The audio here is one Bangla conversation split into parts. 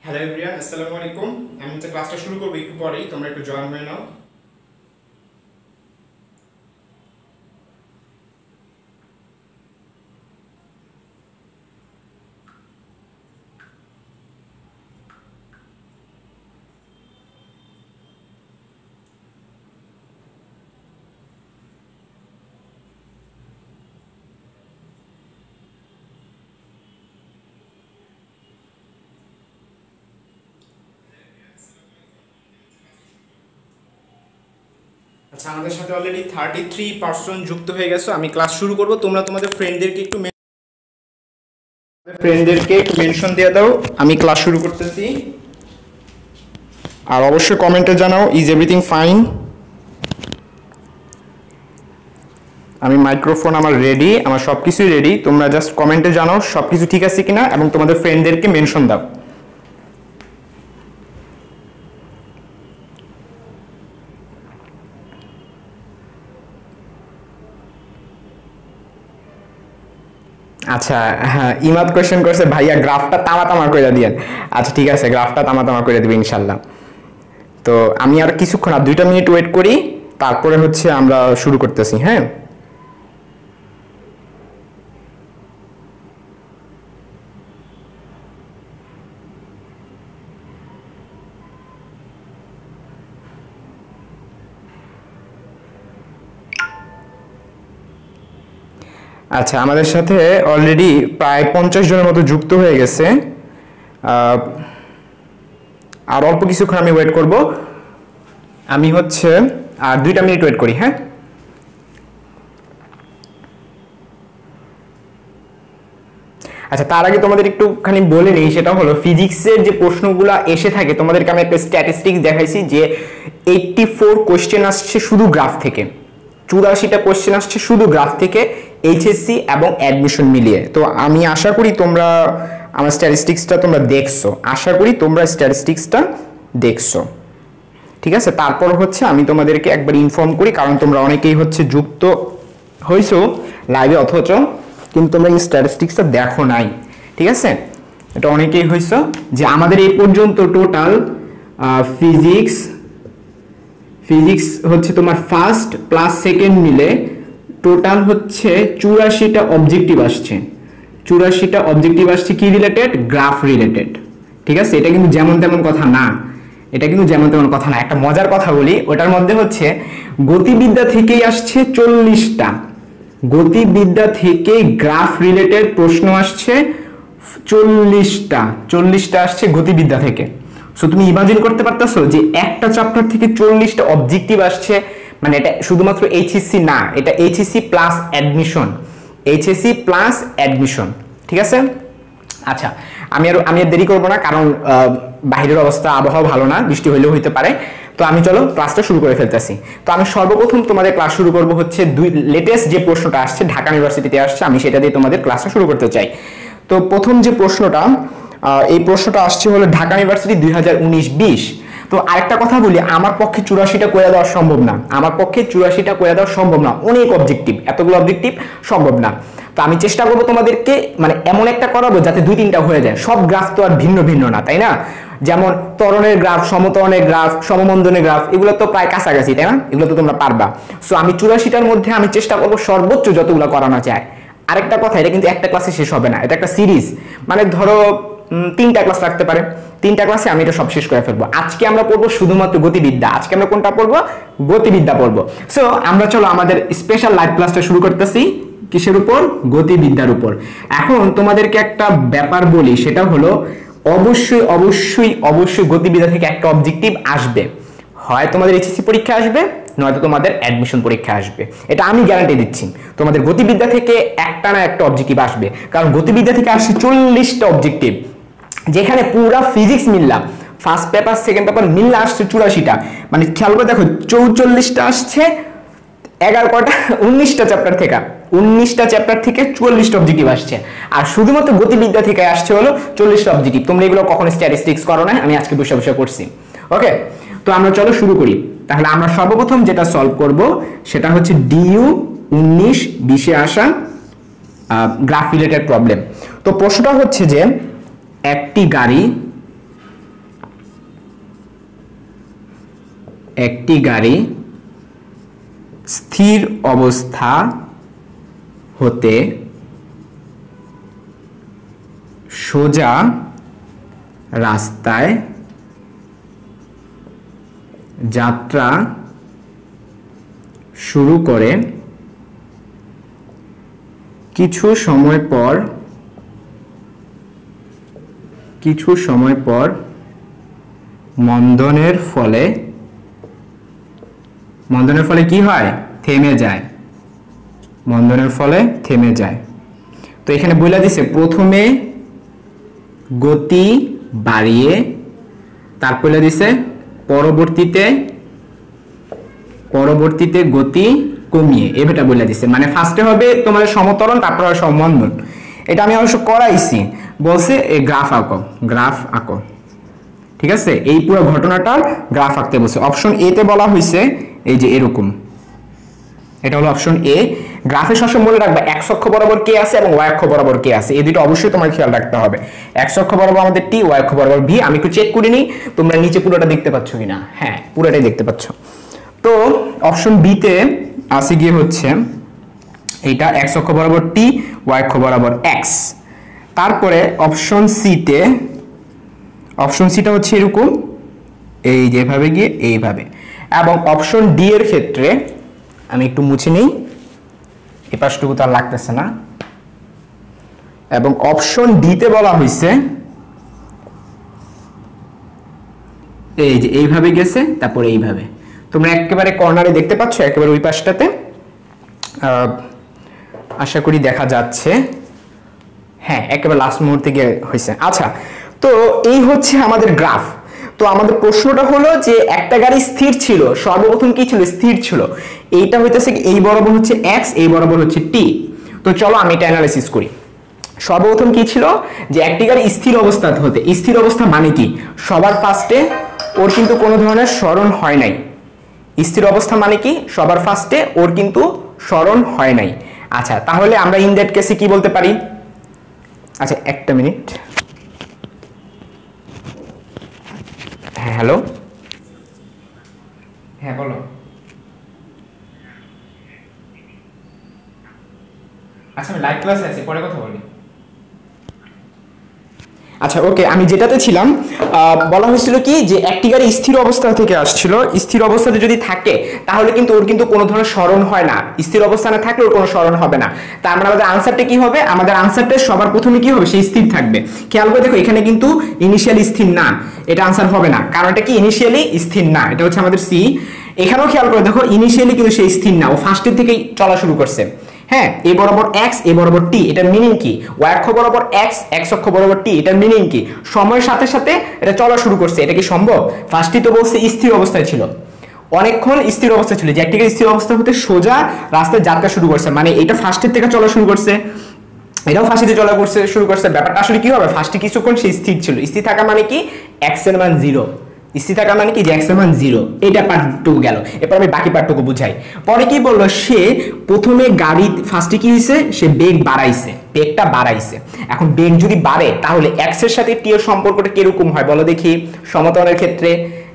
হ্যালো এভরিওয়ান, আসসালামু আলাইকুম। আমি ক্লাসটা শুরু করবো একটু পরেই, তোমরা একটু জয়েন হয়ে নাও। আচ্ছা, আমাদের সাথে অলরেডি 33% যুক্ত হয়ে গেছো। আমি ক্লাস শুরু করব, তোমরা তোমাদের ফ্রেন্ডদেরকে একটু মেনশন দিয়ে দাও। আমি ক্লাস শুরু করতেছি। আর অবশ্যই কমেন্টে জানাও ইজ এভরিথিং ফাইন। আমি মাইক্রোফোন আমার রেডি, আমার সব কিছুই রেডি। তোমরা জাস্ট কমেন্টে জানাও সব কিছু ঠিক আছে কিনা এবং তোমাদের ফ্রেন্ডদেরকে মেনশন দাও। আচ্ছা, হ্যাঁ, ইমাদ কোয়েশ্চেন করছে ভাইয়া গ্রাফটা তামা তামা করে দিয়েন। আচ্ছা ঠিক আছে, গ্রাফটা তামা তামা করে দেবে ইনশাল্লাহ। তো আমি আর কিছুক্ষণ, আর 2টা মিনিট ওয়েট করি, তারপরে হচ্ছে আমরা শুরু করতেছি। হ্যাঁ, আচ্ছা, আমাদের সাথে অলরেডি প্রায় 50 জনের মতো যুক্ত হয়ে গেছে। আর অল্প কিছুক্ষণ আমি ওয়েট করব। আমি হচ্ছে আর 2টা মিনিট ওয়েট করি। হ্যাঁ, আচ্ছা, তার আগে তোমাদের একটুখানি বলে নেই, সেটা হলো ফিজিক্সের যে প্রশ্নগুলো এসে থাকে, তোমাদেরকে আমি একটা স্ট্যাটিস্টিক্স দেখাইছি যে 84 কোয়েশ্চেন আসছে শুধু গ্রাফ থেকে, 84টা কোয়েশ্চেন আসছে শুধু গ্রাফ থেকে, এইচএসসি এবং অ্যাডমিশন মিলিয়ে। তো আমি আশা করি তোমরা আমার স্ট্যাটিস্টিক্সটা তোমরা দেখছো, আশা করি তোমরা স্ট্যাটিস্টিক্সটা দেখছো। ঠিক আছে, তারপর হচ্ছে আমি তোমাদেরকে একবার ইনফর্ম করি, কারণ তোমরা অনেকেই হচ্ছে যুক্ত হয়েছো লাইভে, অথচ কিন্তু তোমরা এই স্ট্যাটিস্টিক্সটা দেখো নাই। ঠিক আছে, এটা অনেকেই হয়েছো যে আমাদের এই পর্যন্ত টোটাল ফিজিক্স হচ্ছে তোমার ফার্স্ট প্লাস সেকেন্ড মিলে টোটাল হচ্ছে 84টা অবজেক্টিভ আসছে। 84টা অবজেক্টিভ আসছে কি রিলেটেড? Graph related. ঠিক আছে, এটা কিন্তু যেমন তেমন কথা না, এটা কিন্তু যেমন তেমন কথা না। একটা মজার কথা বলি, ওটার মধ্যে হচ্ছে গতিবিদ্যা থেকেই আসছে 40টা, গতিবিদ্যা থেকে গ্রাফ রিলেটেড প্রশ্ন আসছে 40টা আসছে গতিবিদ্যা থেকে। সো তুমি ইমাজিন করতে পারতেছো যে একটা চ্যাপ্টার থেকে 40টা অবজেক্টিভ আসছে, মানে এটা শুধুমাত্র এইচএসসি না, এটা HSC plus admission, HSC plus admission. ঠিক আছে, আচ্ছা, আমি আর দেরি করবো না, কারণ বাইরের অবস্থা, আবহাওয়া ভালো না, বৃষ্টি হইলেও হইতে পারে। তো আমি চলো ক্লাসটা শুরু করে ফেলতেছি। তো আমি সর্বপ্রথম তোমাদের ক্লাস শুরু করব হচ্ছে লেটেস্ট যে প্রশ্নটা আসছে ঢাকা ইউনিভার্সিটিতে আসছে, আমি সেটা দিয়ে তোমাদের ক্লাসটা শুরু করতে চাই। তো প্রথম যে প্রশ্নটা, এই প্রশ্নটা আসছে হলো ঢাকা ইউনিভার্সিটি 2019-20। তো আরেকটা কথা বলি, আমার পক্ষে 84টা করে দেওয়া সম্ভব না, আমার পক্ষে 84টা করে দেওয়া সম্ভব না, অনেক অবজেক্টিভ, এতগুলো অবজেক্টিভ সম্ভব না। তো আমি চেষ্টা করবো তোমাদেরকে মানে এমন একটা করাবো যাতে 2-3টা হয়ে যায়। সব গ্রাফ তো আর ভিন্ন ভিন্ন না, তাই না? যেমন ত্বরণের গ্রাফ, সমত্বরণের গ্রাফ, সমমন্দনের গ্রাফ, এগুলো তো প্রায় কাছাকাছি, তাই না? এগুলো তো তোমরা পারবা। সো আমি 84টার মধ্যে আমি চেষ্টা করবো সর্বোচ্চ যতগুলো করানো যায়। আরেকটা কথা, এটা কিন্তু একটা ক্লাসে শেষ হবে না, এটা একটা সিরিজ, মানে ধরো 3টা ক্লাস রাখতে পারে, 3টা ক্লাসে আমি এটা সব শেষ করে ফেলবো। আজকে আমরা পড়বো শুধুমাত্র গতিবিদ্যা, আজকে আমরা কোনটা পড়বো? গতিবিদ্যা পড়বো। সো আমরা চলো আমাদের স্পেশাল লাইভ ক্লাসটা শুরু করতেছি। কিসের উপর? গতিবিদ্যার উপর। এখন তোমাদেরকে একটা ব্যাপার বলি, সেটা হলো অবশ্যই অবশ্যই অবশ্যই গতিবিদ্যা থেকে একটা অবজেক্টিভ আসবে, হয় তোমাদের এইচএসসি পরীক্ষা আসবে, নয়তো তোমাদের অ্যাডমিশন পরীক্ষা আসবে। এটা আমি গ্যারান্টি দিচ্ছি, তোমাদের গতিবিদ্যা থেকে একটা না একটা অবজেক্টিভ আসবে, কারণ গতিবিদ্যা থেকে আসছে 40টা অবজেক্টিভ, যেখানে পুরা ফিজিক্স মিললাম, ফার্স্ট পেপার সেকেন্ড পেপার মিললে আসছে 84টা। মানে খেয়াল করে দেখো, 44টা আসছে 19টা চ্যাপ্টার থেকে, 19টা চ্যাপ্টার থেকে 44টা অবজেক্টিভ আসছে, আর শুধুমাত্র গতিবিদ্যা থেকে আসছে হলো 40টা অবজেক্টিভ। তোমরা এগুলো কখনো স্ট্যাটিস্টিক্স করো না, আমি আজকে বসে বসে করছি। ওকে, তো আমরা চলো শুরু করি। তাহলে আমরা সর্বপ্রথম যেটা সলভ করব সেটা হচ্ছে ডিইউ 19-20-এ আসা গ্রাফ রিলেটেড প্রবলেম। তো প্রশ্নটা হচ্ছে যে একটি গাড়ি একটি গাড়ি স্থির অবস্থা হতে সোজা রাস্তায় যাত্রা শুরু করে কিছু সময় পর মন্দনের ফলে কি হয়? থেমে যায়। মন্দনের ফলে থেমে যায়। তো এখানে বলে দিছে প্রথমে গতি বাড়িয়ে, তারপরে দিছে পরবর্তীতে গতি কমিয়ে, এটা বলে দিছে। মানে ফার্স্টে হবে তোমাদের সমতরণ, তারপর হবে সমমন্দন। এটা আমি অবশ্য করাইছি, বলছে এই গ্রাফ আঁকো। ঠিক আছে, এই পুরো ঘটনাটার গ্রাফ আঁকতে বলছে। অপশন এ তে বলা হয়েছে এই যে এরকম, এটা হলো অপশন এ। গ্রাফে সবসময় মনে রাখবে এক্স অক্ষ বরাবর কে আছে এবং ওয়াই অক্ষ বরাবর কে আছে, এই দুটো অবশ্যই তোমার খেয়াল রাখতে হবে। এক্স অক্ষ বরাবর আমাদের টি, ওয়াই অক্ষ বরাবর ভি। আমি একটু চেক করে নিই তোমরা নিচে পুরোটা দেখতে পাচ্ছ কিনা। হ্যাঁ, পুরোটাই দেখতে পাচ্ছ। তো অপশন বি তে আসে গিয়ে হচ্ছে এইটা এক্স অক্ষ বরাবর টি, ওয়াই অক্ষ বরাবর এক্স। তারপরে অপশন সিটা হচ্ছে এরকম, এই যেভাবে গিয়ে এইভাবে। এবং অপশন ডি এর ক্ষেত্রে আমি একটু মুছে নিই, এই পাশটুকু তো আর লাগতেছে না। এবং অপশন ডি তে বলা হয়েছে এই যে এইভাবে গেছে, তারপরে এইভাবে। তোমরা একেবারে কর্নারে দেখতে পাচ্ছ, একেবারে ওই পাশটাতে, আশা করি দেখা যাচ্ছে। হ্যাঁ, একেবারে লাস্ট মুহূর্তে গিয়ে হয়েছে। আচ্ছা, তো এই হচ্ছে আমাদের গ্রাফ। তো আমাদের প্রশ্নটা হলো যে একটা গাড়ি স্থির ছিল, সর্বপ্রথম কি ছিল? স্থির ছিল। এইটা হইতেছে এই বরাবর হচ্ছে এক্স, এই বরাবর হচ্ছে টি। তো চলো আমি এটা অ্যানালাইসিস করি। সর্বপ্রথম কি ছিল? যে একটি গাড়ি স্থির অবস্থা হতে, স্থির অবস্থা মানে কি? সবার ফার্স্টে ওর কিন্তু কোনো ধরনের স্মরণ হয় নাই। স্থির অবস্থা মানে কি? সবার ফার্স্টে ওর কিন্তু স্মরণ হয় নাই। আচ্ছা, তাহলে আমরা ইন দ্যাট কেসে কি বলতে পারি? আচ্ছা, একটা মিনিট। হ্যাঁ, হ্যালো, হ্যাঁ বলো। আচ্ছা, আমি লাইভ ক্লাসে আছি, পরে কথা বলি। আচ্ছা, ওকে, আমি যেটাতে ছিলাম, বলা হয়েছিল কি যে একটি গাড়ি স্থির অবস্থা থেকে আসছিল। স্থির অবস্থাতে যদি থাকে তাহলে কিন্তু ওর কিন্তু কোনো ধরনের স্মরণ হয় না। স্থির অবস্থানে থাকলে ওর কোনো স্মরণ হবে না। তার মানে আমাদের আনসারটা কি হবে? আমাদের আনসারটা সবার প্রথমে কি হবে? সেই স্থির থাকবে। খেয়াল করে দেখো, এখানে কিন্তু ইনিশিয়ালি স্থির না, এটা আনসার হবে না, কারণ এটা কি ইনিশিয়ালি স্থির না। এটা হচ্ছে আমাদের সি। এখানেও খেয়াল করে দেখো, ইনিশিয়ালি কিন্তু সেই স্থির না, ও ফার্স্টের থেকেই চলা শুরু করছে। হ্যাঁ, এ বরাবর এক্স, এ বরাবর টি, এটার মিনিং কি? ওয়াই অক্ষ বরাবর এক্স, এক্স অক্ষ বরাবর টি, এটার মিনিং কি? সময়ের সাথে সাথে এটা চলা শুরু করছে। এটা কি সম্ভব? ফার্স্টই তো বলছে স্থির অবস্থায় ছিল, অনেকক্ষণ স্থির অবস্থায় ছিল। যে একটিকে স্থির অবস্থা হতে সোজা রাস্তায় যাত্রা শুরু করছে, মানে এটা ফার্স্টের থেকে চলা শুরু করছে, এটাও ফার্স্টে চলা শুরু করছে। ব্যাপারটা আসলে কি হবে? ফার্স্টে কিছুক্ষণ সে স্থির ছিল। স্থির থাকা মানে কি? এক্স এর মান 0। স্থির থাকা মানে কি? যে এক্স এর মান 0। এটা পার্টটুকু গেল। এরপর আমি বাকি পার্টটুকু বুঝাই। পরে কি বললো? সে প্রথমে গাড়ি ফার্স্টে কি হয়েছে? সে বেগ বাড়াইছে, বেগটা বাড়াইছে। এখন বেগ যদি বাড়ে তাহলে এক্স এর সাথে টি এর সম্পর্কটা কিরকম হয় বলো দেখি? সমতরণের ক্ষেত্রে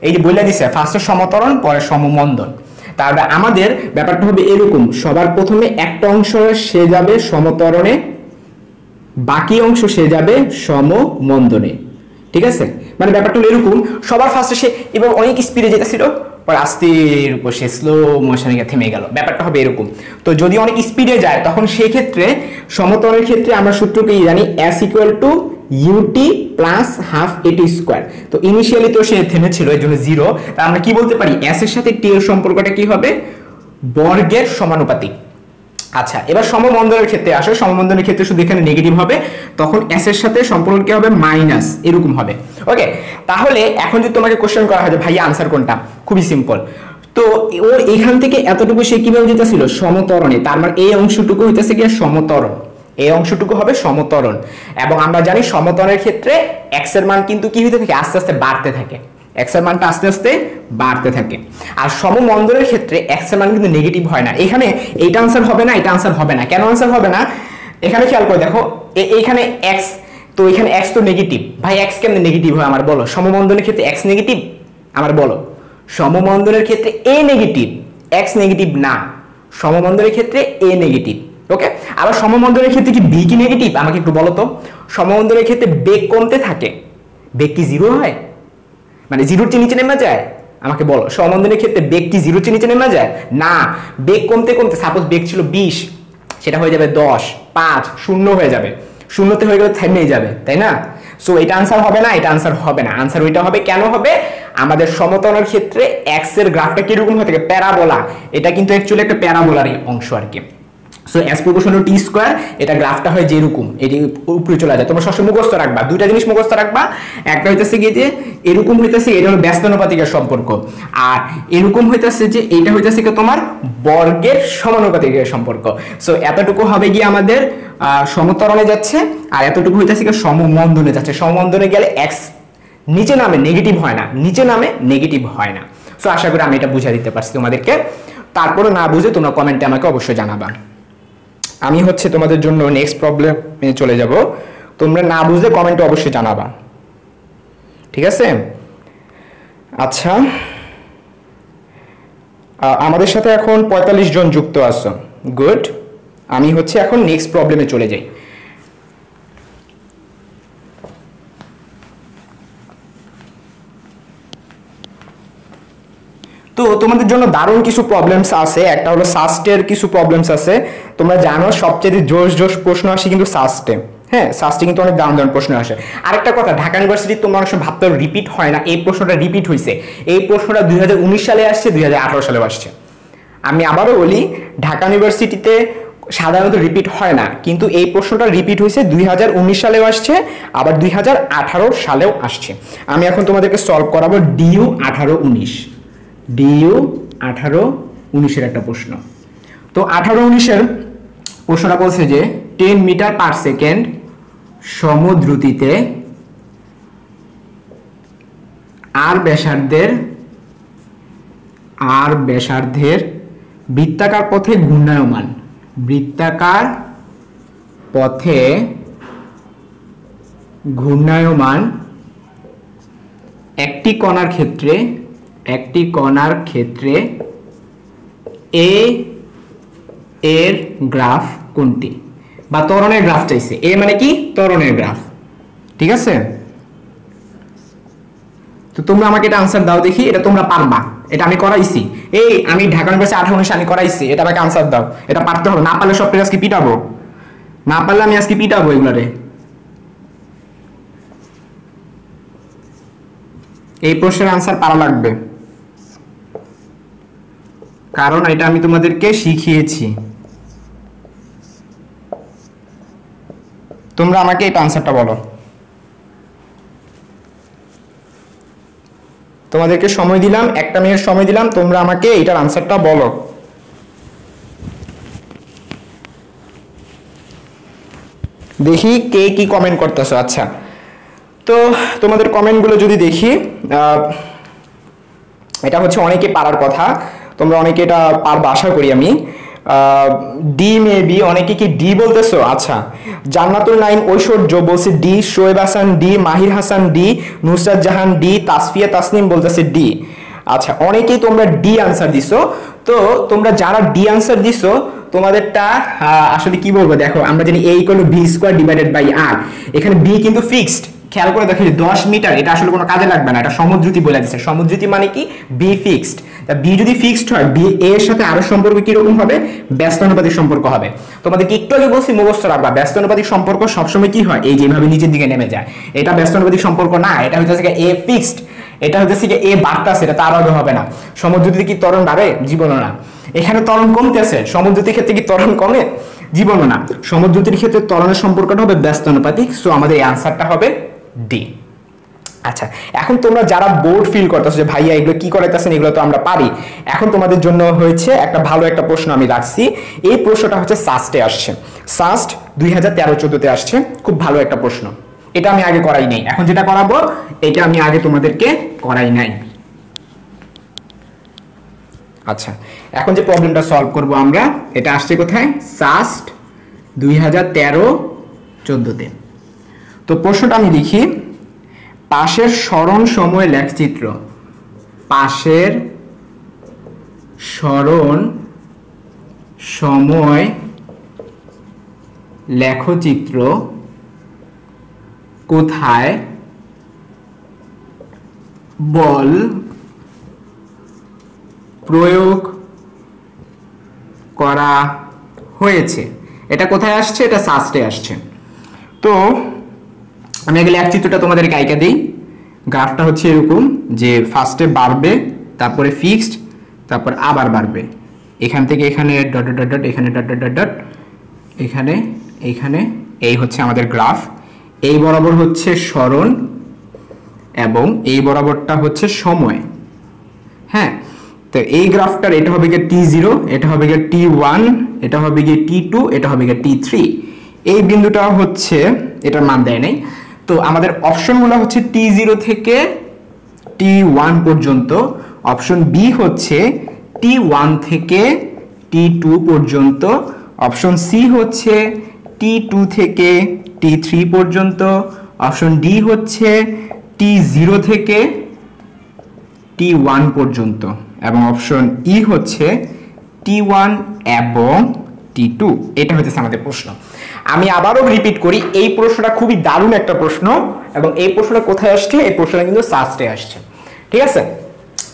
এই যে বলে দিছে, ফার্স্টে সমতরণ, পরে সমমন্দন। তাহলে আমাদের ব্যাপারটা হবে এরকম, সবার প্রথমে একটা অংশ সে যাবে সমতরণে, বাকি অংশ সে যাবে সমমন্দনে। ঠিক আছে, মানে ব্যাপারটা হলো এরকম, সবার ফার্স্টে সে এবার অনেক স্পিডে যেতেছিল, পরে আস্তের উপর সে স্লো মোশনে গিয়ে থেমে গেল। ব্যাপারটা হবে এরকম। তো যদি অনেক স্পিডে যায় তখন সেই ক্ষেত্রে সমতলের ক্ষেত্রে আমরা সূত্রকে জানি s equal to u t plus half a t square. তো ইনিশিয়ালি তো সে থেমেছিল, এর জন্য 0। তা আমরা কি বলতে পারি? s এর সাথে t এর সম্পর্কটা কি হবে? বর্গের সমানুপাতিক। আচ্ছা, এবার সমমন্দনের ক্ষেত্রে আসো। সমমন্দনের ক্ষেত্রে শুধু এখানে নেগেটিভ হবে, তখন s এর সাথে সম্পর্ক কি হবে? মাইনাস, এরকম হবে। ওকে, তাহলে এখন যদি তোমাকে কোশ্চেন করা হয় যে ভাইয়া আনসার কোনটা, খুবই সিম্পল। তো ওর এখান থেকে এতটুকু সে কিভাবে যেতেছিল? সমতরণে। তার মানে এই অংশটুকু হইতেছে কি? সমতরণ। এই অংশটুকু হবে সমতরণ। এবং আমরা জানি সমতরণের ক্ষেত্রে x এর মান কিন্তু কি হইতে থাকে? আস্তে আস্তে বাড়তে থাকে। x এর মানটা আস্তে আস্তে বাড়তে থাকে। আর সমমন্দনের ক্ষেত্রে x এর মান কিন্তু নেগেটিভ হয় না। এখানে এইটা আনসার হবে না, এটা আনসার হবে না। কেন আনসার হবে না? এখানে খেয়াল করে দেখো, এইখানে x, তো এখানে x তো নেগেটিভ। ভাই x কেমনে নেগেটিভ হয় আমার বলো? সমমন্দনের ক্ষেত্রে x নেগেটিভ আমার বলো? সমবন্ধনের ক্ষেত্রে এ নেগেটিভ, এক্স নেগেটিভ না, সমবন্ধনের ক্ষেত্রে এ নেগেটিভ। ওকে, আবার সমবন্ধনের ক্ষেত্রে কি বি কি নেগেটিভ আমাকে একটু বলো তো। সমবন্ধনের ক্ষেত্রে বেগ কমতে থাকে, বেগ কি জিরো হয়, মানে জিরোর চেয়ে নিচে নেমে যায়? আমাকে বলো, সমবন্ধনের ক্ষেত্রে বেগ কি জিরোর চেয়ে নিচে নেমে যায়? না, বেগ কমতে কমতে, সাপোজ বেগ ছিল 20, সেটা হয়ে যাবে 10, 5, 0 হয়ে যাবে, শূন্যতে হয়ে গেলে থেমে যাবে, তাই না? সো এটা আনসার হবে না, এটা আনসার হবে না, আনসার ওইটা হবে। কেন হবে? আমাদের সমতলের ক্ষেত্রে এক্স এর গ্রাফটা কিরকম হয়ে থাকে, প্যারাবোলা, এটা কিন্তু অ্যাকচুয়ালি একটা প্যারাবোলারই অংশ আর কি। সো এস প্রপোর্শনাল টি স্কয়ার, এটা গ্রাফটা হয় যেরকম, এটি উপরে চলে যায়। তোমরা সবসময় মুখস্থ রাখবা, দুইটা জিনিস মুখস্থ রাখবা, একটা হইতেছে কি যে এরকম হইতেছে, এটা হলো ব্যস্তানুপাতিকের সম্পর্ক, আর এরকম হইতেছে যে এটা হইতেছে কি তোমার বর্গের সমানুপাতিকের সম্পর্ক। সো এতটুকু হবে গিয়ে আমাদের সমতরণে যাচ্ছে, আর এতটুকু হইতেছে কি সমবন্ধনে যাচ্ছে। সমবন্ধনে গেলে এক্স নিচে নামে নেগেটিভ হয় না, নিচে নামে নেগেটিভ হয় না। সো আশা করি আমি এটা বুঝিয়ে দিতে পারছি তোমাদেরকে। তারপরে না বুঝে তোমরা কমেন্টে আমাকে অবশ্যই জানাবা। আমি হচ্ছে তোমাদের জন্য নেক্সট প্রবলেমে চলে যাব, তোমরা না বুঝলে কমেন্টে অবশ্যই জানাবা, ঠিক আছে? আচ্ছা, আমাদের সাথে এখন 45 জন যুক্ত আছো, গুড। আমি হচ্ছে এখন নেক্সট প্রবলেমে চলে যাই। তো তোমাদের জন্য দারুণ কিছু প্রবলেমস আছে, একটা হলো সাস্টের কিছু প্রবলেমস আছে। তোমরা জানো সবচেয়ে জোশ প্রশ্ন আসে কিন্তু সাস্টে, হ্যাঁ সাস্টে কিন্তু অনেক দারুণ দারুণ প্রশ্ন আসে। আরেকটা কথা, ঢাকা ইউনিভার্সিটি তোমরা অনেক সময় ভাবতে রিপিট হয় না, এই প্রশ্নটা রিপিট হয়েছে। এই প্রশ্নটা 2019 সালে আসছে, 2018 সালেও আসছে। আমি আবারও বলি, ঢাকা ইউনিভার্সিটিতে সাধারণত রিপিট হয় না, কিন্তু এই প্রশ্নটা রিপিট হয়েছে 2019 সালেও আসছে, আবার 2018 সালেও আসছে। আমি এখন তোমাদেরকে সলভ করাবো ডিইউ 18-19, ডিইউ 18-19-এর একটা প্রশ্ন। তো 18-19-এর প্রশ্নটা বলছে যে 10 মিটার পার সেকেন্ড সমদ্রুতিতে আর ব্যাসার্ধের বৃত্তাকার পথে ঘূর্ণায়মান, বৃত্তাকার পথে ঘূর্ণায়মান একটি কণার ক্ষেত্রে এ এর গ্রাফ কোনটি? বা ত্বরণের গ্রাফ চাইছে, এ মানে কি ত্বরণের গ্রাফ, ঠিক আছে? তো তোমরা আমাকে এটা আনসার দাও দেখি, এটা তোমরা পারবা, এটা আমি করাইছি, এই আমি ঢাকা ইউনিভার্সিটি 18-19 আমি করাইছি, এটা আমাকে আনসার দাও, এটা পারতে হবে। না পারলে সব আজকে পিটাবো, না পারলে আমি আজকে পিটাবো এগুলারে। এই প্রশ্নের আনসার পারা লাগবে, কারণ এটা আমি তোমাদেরকে শিখিয়েছি। তোমরা আমাকে এটা আনসারটা বলো, তোমাদেরকে সময় দিলাম, 1 মিনিট সময় দিলাম, তোমরা আমাকে এটার আনসারটা বলো। দেখি কে কি কমেন্ট করতেছো। আচ্ছা, তো তোমাদের কমেন্টগুলো যদি দেখি, এটা হচ্ছে অনেকে পারার কথা, তোমরা অনেকে এটা পারবা আশা করি আমি। ডি মেবি, অনেকে কি ডি বলতেছো? আচ্ছা, জান্নাতুল নাইম ঐশ্বর্য বলছে ডি, শোয়েব হাসান ডি, মাহির হাসান ডি, নুসরাত জাহান ডি, তাসফিয়া তাসনিম বলতেছে ডি। আচ্ছা, অনেকেই তোমরা ডি আনসার দিছো। তো তোমরা যারা ডি আনসার দিছো তোমাদেরটা আসলে কি বলবো, দেখো আমরা জানি a = b²/r, এখানে b কিন্তু ফিক্সড, খেয়াল করে দেখো 10 মিটার, এটা আসলে কোনো কাজে লাগবে না, এটা সমদ্রুতি বলে দিচ্ছে। সমদ্রুতি মানে কি b ফিক্সড, তা b যদি ফিক্সড হয়, b এর সাথে আরো সম্পর্ক কি রকম হবে, ব্যস্তানুপাতিক সম্পর্ক হবে। তোমাদেরকে একটু আগে বলছি মুখস্থ রাখবা, ব্যস্তানুপাতিক সম্পর্ক সবসময় কি হয়, এই যেভাবে নিচের দিকে নেমে যায়, এটা ব্যস্তানুপাতিক সম্পর্ক না, এটা হচ্ছে a ফিক্সড, এটা হচ্ছে যে a বাড়তাছে, এটা তার আগে হবে না। সমদ্রুতিতে কি ত্বরণ বাড়ে? জীবনও না। এখানে ত্বরণ কমতেছে, সমদ্রুতির ক্ষেত্রে কি ত্বরণ কমে? জীবনও না। সমদ্রুতির ক্ষেত্রে ত্বরণের সম্পর্কটা হবে ব্যস্তানুপাতিক, সো আমাদের এই আনসারটা হবে ডি। আচ্ছা, এখন তোমরা যারা বোর্ড ফিল করতেছো যে ভাইয়া এগুলো কি করাইতেছেন, এগুলো তো আমরা পারি, এখন তোমাদের জন্য হয়েছে একটা ভালো একটা প্রশ্ন আমি রাখছি। এই প্রশ্নটা হচ্ছে সাস্টে আসছে, সাস্ট 2013-14-তে আসছে, খুব ভালো একটা প্রশ্ন। এটা আমি আগে করাই নাই, এখন যেটা করাবো এটা আমি আগে তোমাদেরকে করাই নাই। আচ্ছা, এখন যে প্রবলেমটা সলভ করব আমরা, এটা আসছে কোথায়, সাস্ট 2013-14-তে। তো প্রশ্নটা আমি লিখি, পাশের সরণ সময় লেখচিত্র, পাশের সরণ সময় লেখচিত্র কোথায় বল প্রয়োগ করা হয়েছে। এটা কোথায় আসছে? এটা সাস্টে আসছে। তো আমি আগে লেখচিত্রটা তোমাদেরকে আইকা দিই। গ্রাফটা হচ্ছে এরকম যে ফার্স্টে বাড়বে, তারপরে ফিক্সড, তারপর আবার বাড়বে, এখান থেকে এখানে ডট ডট ডট, এখানে ডট ডট ডট ডট, এখানে এইখানে, এই হচ্ছে আমাদের গ্রাফ। এই বরাবর হচ্ছে সরণ এবং এই বরাবরটা হচ্ছে সময়। হ্যাঁ, তো এই গ্রাফটার এটা হবে গিয়ে T0, এটা হবে গিয়ে T1, এটা হবে গিয়ে T2, এটা হবে গিয়ে T3। এই বিন্দুটা হচ্ছে, এটার মান দেয় নাই। তো আমাদের অপশনগুলো হচ্ছে T0 থেকে T1 পর্যন্ত, অপশন বি হচ্ছে T1 থেকে T2 পর্যন্ত, অপশন সি হচ্ছে T2 থেকে T3 পর্যন্ত, অপশন ডি হচ্ছে T0 থেকে T1 পর্যন্ত, এবং অপশন ই হচ্ছে T1 এবং T2। এটা হচ্ছে আমাদের প্রশ্ন। আমি আবারও রিপিট করি, এই প্রশ্নটা খুবই দারুণ একটা প্রশ্ন, এবং এই প্রশ্নটা কোথায় আসছে? এই প্রশ্নটা কিন্তু সাস্টে আসছে। ঠিক আছে,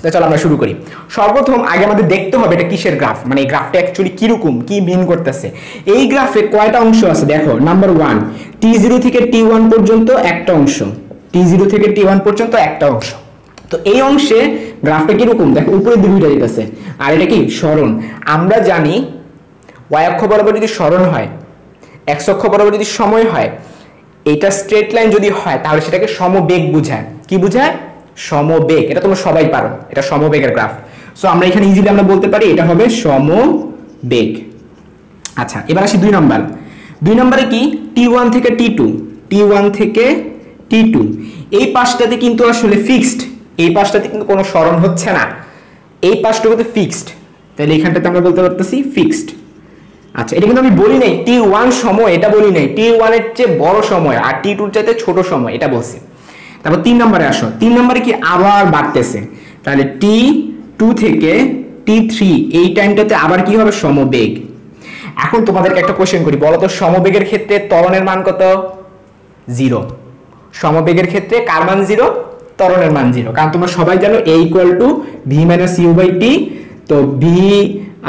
তো চলো আমরা শুরু করি। সর্বপ্রথম আগে আমাদের দেখতে হবে এটা কিসের গ্রাফ, মানে এই গ্রাফটা অ্যাকচুয়ালি কিরকম, কি মিন করতেছে। এই গ্রাফে কয়টা অংশ আছে দেখো। নাম্বার 1, T0 থেকে T1 পর্যন্ত একটা অংশ, T0 থেকে T1 পর্যন্ত একটা অংশ। তো এই অংশে গ্রাফটা কিরকম দেখো, উপরের দিকে উঠে যেতেছে, আর এটা কি সরণ। আমরা জানি y অক্ষ বরাবর যদি সরণ হয়, x অক্ষ বরাবর যদি সময় হয়, এটা স্ট্রেট লাইন যদি হয় তাহলে সেটাকে সমবেগ বোঝায়। কি বোঝায়? সমবেগ। এটা তোমরা সবাই পারো, এটা সমবেগের গ্রাফ। সো আমরা এখানে ইজিলি আমরা বলতে পারি এটা হবে সমবেগ। আচ্ছা, এবার আসি 2 নাম্বার। 2 নম্বরে কি? T1 থেকে T2, T1 থেকে T2। এই পাশটাতে কিন্তু আসলে ফিক্সড, এই পাশটাতে কিন্তু কোনো সরণ হচ্ছে না, এই পাশটা কিন্তু ফিক্সড, তাহলে এখানটাতে আমরা বলতে পারতেছি ফিক্সড। আচ্ছা, এটা কিন্তু আমি বলি নাই T1 সময়, এটা বলি নাই, T1 এর চেয়ে বড় সময় আর T2 এর চাইতে ছোট সময়, এটা বলছি। তারপর 3 নম্বরে আসো। 3 নম্বরে কি? আবার বাড়তেছে, তাহলে T2 থেকে T3 এই টাইমটাতে আবার কি হবে? সমবেগ। এখন তোমাদেরকে একটা কোশ্চেন করি, বলো তো সমবেগের ক্ষেত্রে ত্বরণের মান কত? 0। সমবেগের ক্ষেত্রে কার মান 0? ত্বরণের মান 0, কারণ তোমরা সবাই জানো A = V - U/T। তো V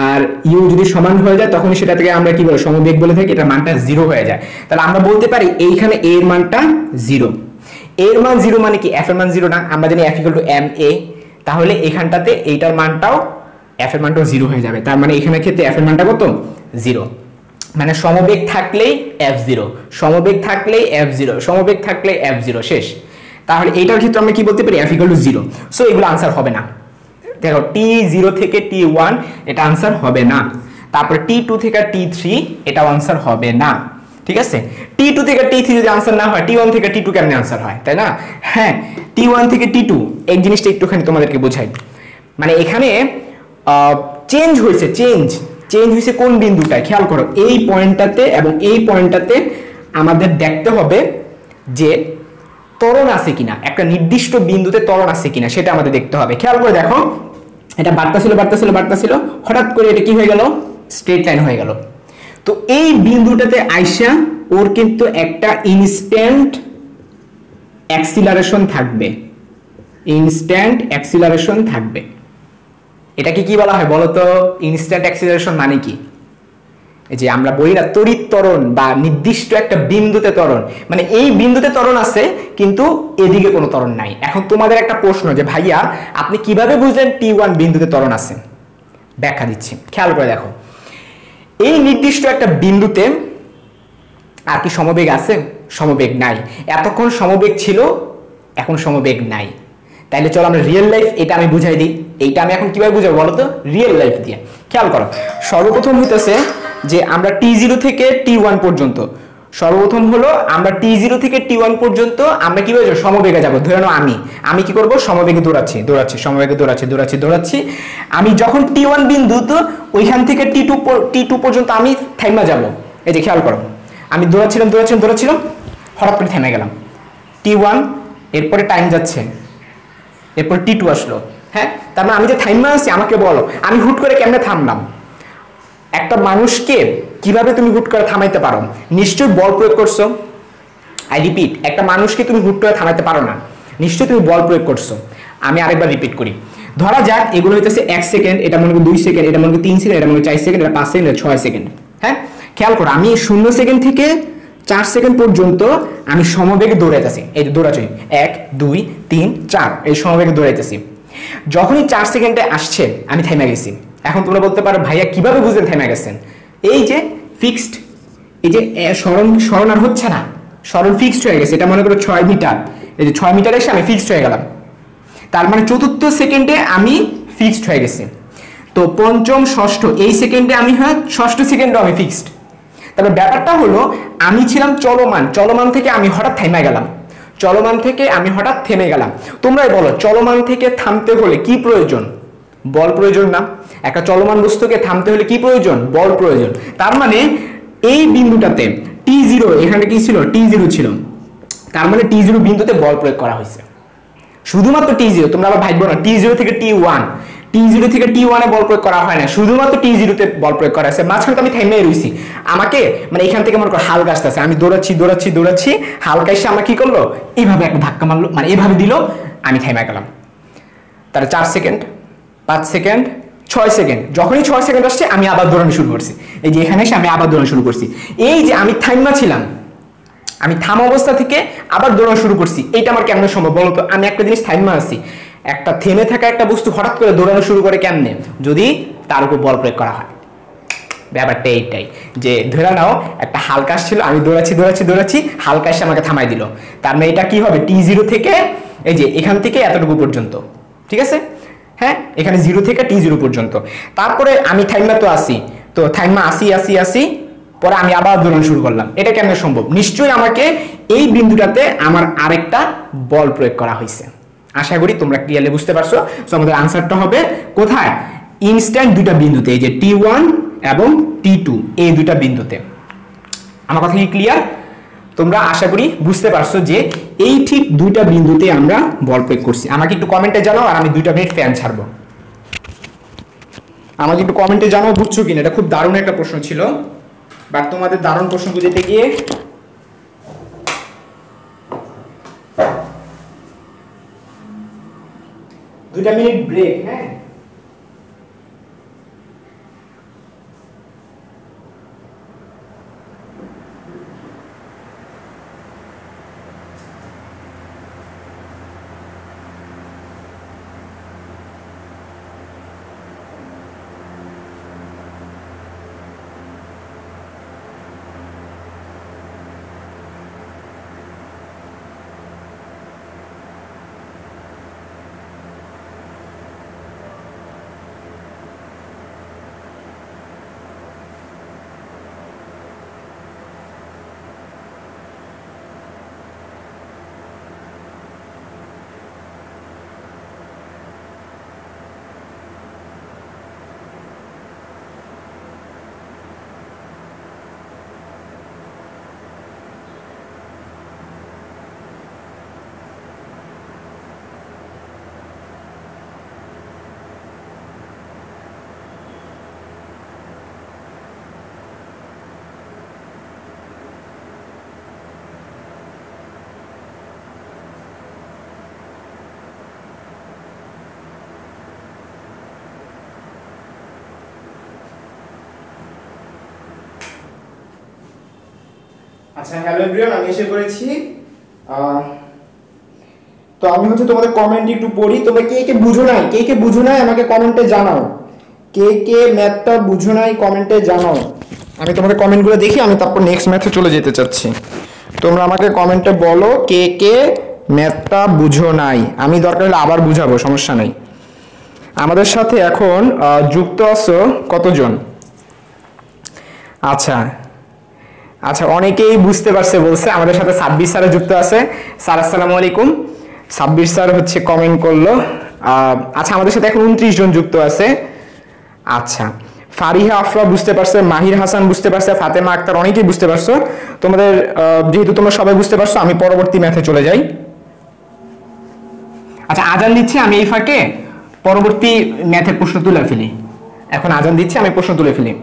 আর U যদি সমান হয়ে যায় তখন সেটা থেকে আমরা কি বলি? সমবেগ বলে থাকি, এটা মানটা 0 হয়ে যায়। তাহলে আমরা বলতে পারি এইখানে A এর মানটা 0। এর মান 0 মানে কি? F এর মান 0 না? আমরা জানি F = ma। তাহলে এখানটাতে এইটার মানটাও, F এর মানটাও 0 হয়ে যাবে। তার মানে এখানের ক্ষেত্রে F এর মানটা কত? 0। মানে সমবেগ থাকলেই F0, সমবেগ থাকলেই F0, সমবেগ থাকলে F0, শেষ। তাহলে এইটার ক্ষেত্রে আমরা কি বলতে পারি? F = 0। সো এগুলো আনসার হবে না। দেখো T0 থেকে T1 এটা আনসার হবে না, তারপর T2 থেকে T3 এটাও আনসার হবে না। ঠিক আছে, T2 থেকে T3 যদি আনসার না হয়, T1 থেকে T2 কেমনে আনসার হয়, তাই না? হ্যাঁ, T1 থেকে T2 এই জিনিসটা একটুখানি তোমাদেরকে বোঝাই। মানে এখানে চেঞ্জ হয়েছে, চেঞ্জ হয়েছে কোন বিন্দুটায়? খেয়াল করো, এই পয়েন্টটাতে এবং এই পয়েন্টটাতে আমাদের দেখতে হবে যে ত্বরণ আছে কিনা, একটা নির্দিষ্ট বিন্দুতে ত্বরণ আছে কিনা সেটা আমাদের দেখতে হবে। খেয়াল করে দেখো, এটা বাড়তেছিল, হঠাৎ করে এটা কি হয়ে গেল? স্ট্রেট লাইন হয়ে গেল। তো এই বিন্দুটাতে আইসা ওর কিন্তু একটা ইনস্ট্যান্ট অ্যাক্সিলারেশন থাকবে, ইনস্ট্যান্ট অ্যাক্সিলারেশন থাকবে। এটাকে কি বলা হয় বলো তো? ইনস্ট্যান্ট অ্যাক্সিলারেশন মানে কি? এই যে আমরা বলি না তড়িৎ ত্বরণ বা নির্দিষ্ট একটা বিন্দুতে ত্বরণ, মানে এই বিন্দুতে ত্বরণ আছে কিন্তু এদিকে কোনো ত্বরণ নাই। এখন তোমাদের একটা প্রশ্ন যে ভাইয়া আপনি কিভাবে বুঝলেন T1 বিন্দুতে ত্বরণ আছে? ব্যাখ্যা দিচ্ছি, খেয়াল করে দেখো। এই নির্দিষ্ট একটা বিন্দুতে আর কি সমবেগ আছে? সমবেগ নাই। এতক্ষণ সমবেগ ছিল, এখন সমবেগ নাই। তাইলে চলো আমরা রিয়েল লাইফ এটা আমি বুঝাই দিই। এইটা আমি এখন কিভাবে বুঝাবো বলো তো? রিয়েল লাইফ দিয়ে। খেয়াল করো, সর্বপ্রথম হইতেছে যে আমরা T0 থেকে T1 পর্যন্ত, সর্বপ্রথম হলো আমরা T0 থেকে T1 পর্যন্ত আমরা কিভাবে সমবেগে যাব। ধরে নাও আমি কি করব? সমবেগে দৌড়াচ্ছি, সমবেগে দৌড়াচ্ছি। আমি যখন T1 বিন্দু, তো ওইখান থেকে T2 পর্যন্ত আমি থাইমা যাব। এই যে খেয়াল করো, আমি দৌড়াচ্ছিলাম, হঠাৎ করে থেমে গেলাম। T1, এরপরে টাইম যাচ্ছে, এরপর T2 আসলো। হ্যাঁ, তার মানে আমি যে থাইমা আছি আমাকে বলো আমি হুট করে কেমনে থামলাম? একটা মানুষকে কিভাবে তুমি হুট করে থামাইতে পারো? নিশ্চয়ই বল প্রয়োগ করছো। আই রিপিট, একটা মানুষকে তুমি হুট করে থামাইতে পারো না, নিশ্চয়ই তুমি বল প্রয়োগ করছো। আমি আরেকবার রিপিট করি, ধরা যাক এগুলো হইতেছে 1 সেকেন্ড, এটা মনে করি 2 সেকেন্ড, এটা মনে করি 3 সেকেন্ড, এটা মনে করি 4 সেকেন্ড, এটা 5 সেকেন্ড, এটা 6 সেকেন্ড। হ্যাঁ, খেয়াল করো আমি 0 সেকেন্ড থেকে 4 সেকেন্ড পর্যন্ত আমি সমবেগে দৌড়াইতেছি। এই যে দৌড়াচ্ছি 1 2 3 4, এই সমবেগে দৌড়াইতেছি। যখনই 4 সেকেন্ডে আসছে আমি থেমে গেছি। এখন তোমরা বলতে পারো ভাইয়া কিভাবে বুঝলেন থেমে গেছেন? এই যে ফিক্সড, এই যে স্মরণ আর হচ্ছে না, স্মরণ ফিক্সড হয়ে গেছে। এটা মনে করো 6 মিটার, এই যে 6 মিটার এসে আমি ফিক্সড হয়ে গেলাম, তার মানে চতুর্থ সেকেন্ডে আমি ফিক্সড হয়ে গেছি। তো পঞ্চম ষষ্ঠ এই সেকেন্ডে আমি ষষ্ঠ সেকেন্ডে আমি ফিক্সড। তবে ব্যাপারটা হলো আমি ছিলাম চলমান, চলমান থেকে আমি হঠাৎ থেমে গেলাম, চলমান থেকে আমি হঠাৎ থেমে গেলাম। তোমরাই বলো চলমান থেকে থামতে হলে কি প্রয়োজন? বল প্রয়োজন না? একটা চলমান বস্তুকে থামতে হলে কি প্রয়োজন? বল প্রয়োজন। তার মানে এই বিন্দুটাতে t0, এখানে কি ছিল? t0 ছিল, তার মানে t0 বিন্দুতে বল প্রয়োগ করা হয়েছে। শুধুমাত্র t0, তোমরা আবার ভাববো না t0 থেকে t1, t0 থেকে t1 এ বল প্রয়োগ করা হয় না, শুধুমাত্র t0 তে বল প্রয়োগ করা আছে। মাঝখানে তো আমি থেমে রইছি, আমাকে মানে এখান থেকে মনে করো হালকা আসতেছে, আমি দৌড়াচ্ছি দৌড়াচ্ছি দৌড়াচ্ছি, হালকা এসে আমার কি করলো? এইভাবে একটা ধাক্কা মারলো, মানে এইভাবে দিল, আমি থেমে গেলাম। তাহলে 4 সেকেন্ড, 5 সেকেন্ড, 6 সেকেন্ড, যখনই 6 সেকেন্ড আসছে আমি আবার দৌড়ানো শুরু করছি। এই যে এখানে এসে আমি আবার দৌড়ানো শুরু করছি। এই যে আমি থাইমা ছিলাম, আমি থামা অবস্থা থেকে আবার দৌড়ানো শুরু করছি, এটা আমার কেমনে সম্ভব বলো তো? আমি একটা জিনিস থাইমা আছি, একটা থেমে থাকা একটা বস্তু হঠাৎ করে দৌড়ানো শুরু করে কেমনে? যদি তার উপর বল প্রয়োগ করা হয়। ব্যাপারটা এইটাই, যে ধরে নাও একটা হালকা ছিল, আমি দৌড়াচ্ছি দৌড়াচ্ছি দৌড়াচ্ছি, হালকা এসে আমাকে থামাই দিল, তার মানে এটা কি হবে? t0 থেকে এই যে এখান থেকে এতটুকু পর্যন্ত, ঠিক আছে? হ্যাঁ, এখানে 0 থেকে t0 পর্যন্ত। তারপরে আমি থাইমা তো আসি, তো থাইমা আসি আসি আসি, পরে আমি আবার দৌড়ানো শুরু করলাম। এটা কেমনে সম্ভব? নিশ্চয়ই আমাকে এই বিন্দুটাতে আমার আরেকটা বল প্রয়োগ করা হয়েছে। আশা করি তোমরা ক্লিয়ারলি বুঝতে পারছো। সো আমাদের আনসারটা হবে কোথায়? ইনস্ট্যান্ট দুইটা বিন্দুতে, এই যে t1 এবং t2, এই দুইটা বিন্দুতে। আমার কথা কি ক্লিয়ার? তোমরা আশা করি বুঝতে পারছো যে এই ঠিক দুইটা বিন্দুতে আমরা বল প্রয়োগ করছি। আমাকে একটু কমেন্টে জানাও, আর আমি 2 মিনিট ফ্যান ছাড়বো। আমাকে একটু কমেন্টে জানাও বুঝছো কিনা। এটা খুব দারুণ একটা প্রশ্ন ছিল, বাট তোমাদের দারুণ প্রশ্ন বুঝতে গিয়ে দুইটা মিনিট ব্রেক। হ্যাঁ, আচ্ছা হ্যালো এভরিওয়ান, আমি এসে করেছি। তো আমি তোমাদের কমেন্ট একটু পড়ি। তোমরা কে কে বুঝো নাই, কে কে বুঝো নাই আমাকে কমেন্টে জানাও। কে কে ম্যাথটা বুঝো নাই কমেন্টে জানাও। আমি তোমাদের কমেন্টগুলো দেখি, আমি তারপর নেক্সট ম্যাথে চলে যেতে চাচ্ছি। তোমরা আমাকে কমেন্টে বলো কে কে ম্যাথটা বুঝো নাই, আমি দরকার হলে আবার বুঝাবো, সমস্যা নাই। আমাদের সাথে এখন যুক্ত আছো কতজন? আচ্ছা আচ্ছা, অনেকেই বুঝতে পারছে বলছে। আমাদের সাথে সাব্বির স্যার যুক্ত আছে। স্যার আসসালামু আলাইকুম। সাব্বির স্যার কমেন্ট করলো। আচ্ছা, আমাদের সাথে এখন 29 জন যুক্ত আছে। আচ্ছা, ফারিহা আফরা বুঝতে পারছে, মাহির হাসান বুঝতে পারছে, ফাতেমা আক্তার, অনেকেই বুঝতে পারছো। তোমাদের যেহেতু তোমরা সবাই বুঝতে পারছো, আমি পরবর্তী ম্যাথে চলে যাই। আচ্ছা, আজান দিচ্ছি, আমি এই ফাঁকে পরবর্তী ম্যাথের প্রশ্ন তুলে ফেলি। এখন আজান দিচ্ছে, আমি প্রশ্ন তুলে ফেলি।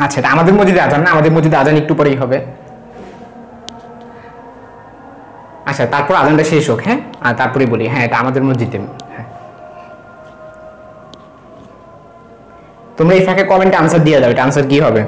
আচ্ছা, এটা আমাদের মসজিদে আজান না? আমাদের মসজিদে আজান একটু পরেই হবে। আচ্ছা, তারপর আজানটা শেষ হোক, হ্যাঁ, আর তারপরে বলি। হ্যাঁ, এটা আমাদের মসজিদে। হ্যাঁ, তোমরা এই ফাঁকে কমেন্টে আনসার দিয়ে দাও, এটা আনসার কি হবে।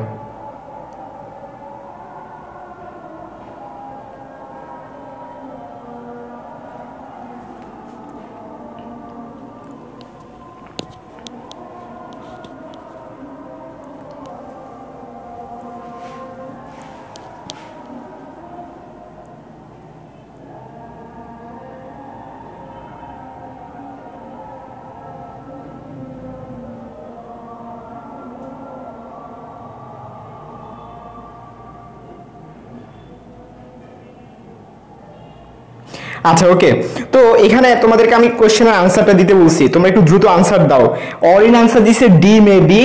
আচ্ছা, ওকে। তো এখানে তোমাদেরকে আমি কোশ্চেনের আনসারটা দিতে বলছি, তোমরা একটু দ্রুত আনসার দাও। অরিন আনসার দিছে ডি মে বি।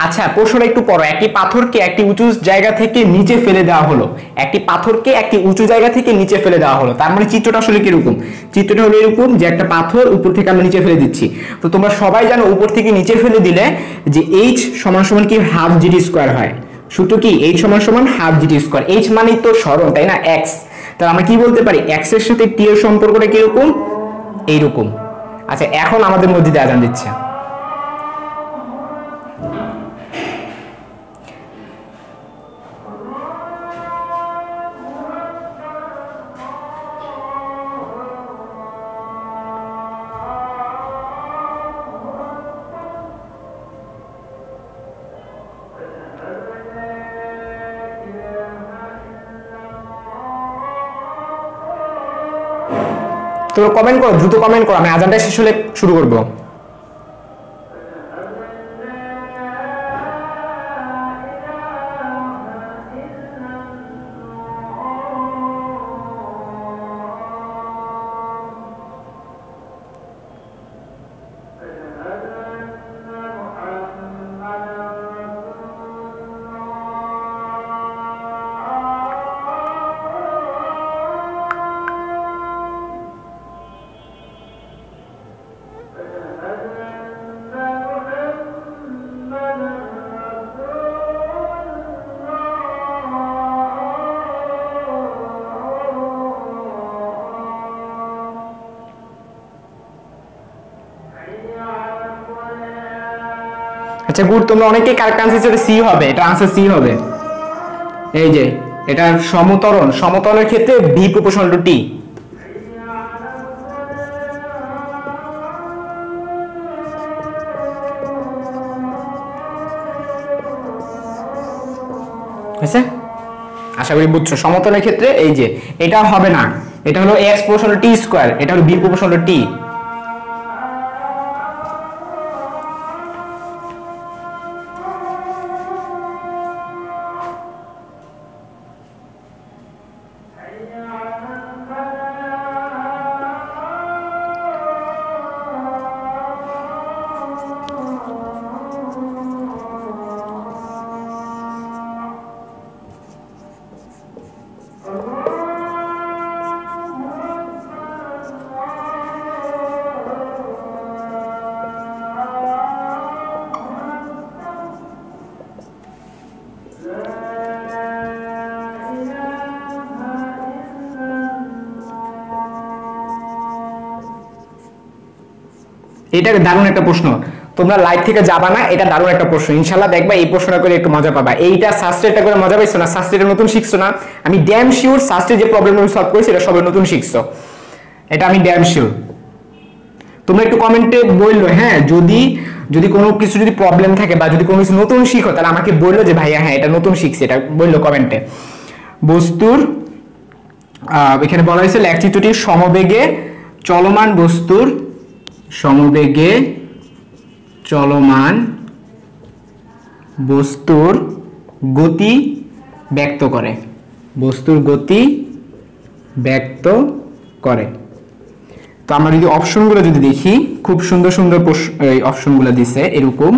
আচ্ছা, প্রশ্নটা একটু পড়ো। একটি পাথরকে একটি উঁচু জায়গা থেকে নিচে ফেলে দেওয়া হলো। একটি পাথরকে একটি উঁচু জায়গা থেকে নিচে ফেলে দেওয়া হলো, তার মানে চিত্রটা আসলে কিরকম? চিত্রটা হলো এরকম যে একটা পাথর উপর থেকে আমরা নিচে ফেলে দিচ্ছি। তো তোমরা সবাই জানো উপর থেকে নিচে ফেলে দিলে যে এইচ সমান সমান কি হাফ জিটি স্কোয়ার হয়। সূত্র কি? এইচ সমান সমান হাফ জিটি স্কোয়ার। এইচ মানে তো সরণ, তাই না? এক্স। তাহলে আমরা কি বলতে পারি? এক্স এর সাথে টি এর সম্পর্কটা কিরকম? এইরকম। আচ্ছা, এখন আমাদের মসজিদে আজান দিচ্ছে। তো কমেন্ট করো, দ্রুত কমেন্ট করো, আমি আজানটা শেষ হলে শুরু করব। আচ্ছা গুড, তোমরা অনেকেই কারেক্ট আনসার হিসেবে সি হবে, এটা আনসার সি হবে। এই যে এটা সমতরণ, সমতলের ক্ষেত্রে ভি প্রপোর্শনাল টু টি। হয়েছে? আশা করি বুঝছো। সমতলের ক্ষেত্রে এই যে এটা হবে না, এটা হলো x প্রপোর্শনাল t স্কয়ার, এটা হলো b প্রপোর্শনাল t। এটা দারুণ একটা প্রশ্ন, তোমরা লাইভ থেকে যাবা না, এটা দারুণ একটা প্রশ্ন, ইনশাআল্লাহ দেখবা এই প্রশ্নটা করে একটু মজা পাবা। এইটা সাবস্ট্রেটটা করে মজা পাইছো না, সাবস্ট্রেটটা নতুন শিখছো না, আমি ড্যাম শিওর সাবস্ট্রেট যে প্রবলেমগুলো সলভ করেছি এটা সবাই নতুন শিখছো, এটা আমি ড্যাম শিওর। তোমরা একটু কমেন্টে বললো, হ্যাঁ যদি যদি কোনো কিছু যদি প্রবলেম থাকে বা যদি কোনো কিছু নতুন শিখো তাহলে আমাকে বললো যে ভাইয়া হ্যাঁ এটা নতুন শিখছি, এটা বললো কমেন্টে। বস্তুর এখানে বলা হয়েছে ল্যাটিটিউডের সমবেগে চলমান বস্তুর সমবেগে চলমান বস্তুর গতি ব্যক্ত করে, বস্তুর গতি ব্যক্ত করে। তো আমরা যদি অপশনগুলো যদি দেখি, খুব সুন্দর সুন্দর অপশনগুলো দিছে এরকম।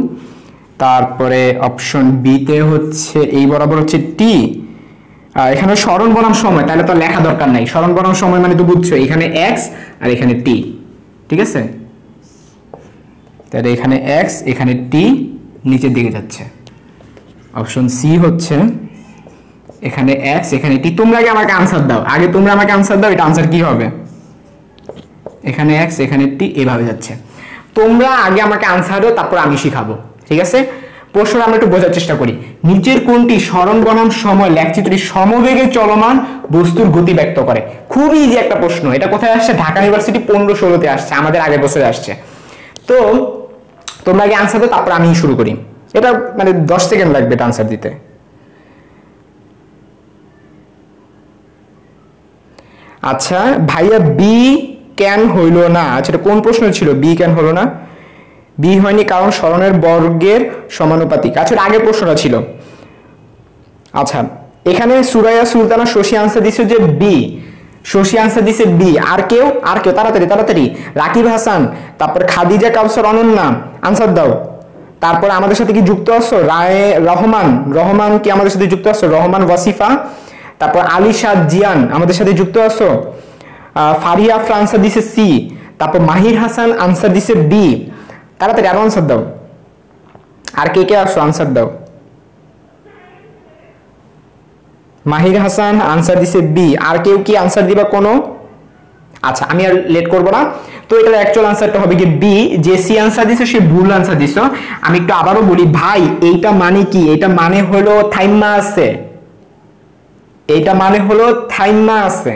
তারপরে অপশন বি তে হচ্ছে এই বরাবর হচ্ছে টি, এখানে স্মরণ বনাম সময়, তাহলে তো লেখা দরকার নাই, স্মরণ বনাম সময় মানে তো বুঝছো, এখানে এক্স আর এখানে টি, ঠিক আছে, তাহলে এখানে এক্স এখানে টি নিচের দিকে যাচ্ছে। অপশন সি হচ্ছে এখানে এক্স এখানে টি। তোমরা আগে আমাকে আনসার দাও, আগে তোমরা আমাকে আনসার দাও, এটা আনসার কি হবে, এখানে এক্স এখানে টি এভাবে যাচ্ছে। তোমরা আগে আমাকে আনসার দাও, তারপর আমি শিখাবো, ঠিক আছে। প্রশ্নটা আমরা একটু বোঝার চেষ্টা করি, নিচের কোনটি স্মরণ বনাম সময় লেখচিত্রটি সমবেগে চলমান বস্তুর গতি ব্যক্ত করে। খুব ইজি একটা প্রশ্ন, এটা কোথায় আসছে, ঢাকা ইউনিভার্সিটি 15-16-তে আসছে, আমাদের আগের বছরে আসছে। তো তোমরা আগে আনসার দাও, তারপর আমি শুরু করি, এটা মানে 10 সেকেন্ড লাগবে এটা আনসার দিতে। আচ্ছা ভাইয়া বি কেন হইল না, আচ্ছা এটা কোন প্রশ্ন ছিল, বি কেন হলো না, বি হয়নি কারণ স্মরণের বর্গের সমানুপাতিক। আচ্ছা আগের প্রশ্নটা ছিল। আচ্ছা এখানে সুরাইয়া সুলতানা শশী আনসার দিছে যে বি, শশী আনসার দিছে বি। আর কেউ তাড়াতাড়ি তাড়াতাড়ি, রাকিব হাসান, তারপর খাদিজা কাউসার অনন্যা আনসার দাও। তারপর আমাদের সাথে কি যুক্ত আছো, রহমান কি আমাদের সাথে যুক্ত আছো, রহমান ওয়াসিফা, তারপর আলিশা জিয়ান আমাদের সাথে যুক্ত আছো, ফারিয়া আনসার দিছে সি, তারপর মাহির হাসান আনসার দিছে বি। তাড়াতাড়ি আরো আনসার দাও, আর কে কে আসো আনসার দাও। মাহির হাসান আনসার দিছে বি, আর কেউ কি আনসার দিবা কোনো? আচ্ছা আমি আর লেট করব না, তো এটার অ্যাকচুয়াল আনসারটা হবে কি বি। যে সি আনসার দিছে সে ভুল আনসার দিছো। আমি একটু আবারও বলি ভাই, এইটা মানে কি, এটা মানে হলো থাইমা আছে, এইটা মানে হলো থাইমা আছে।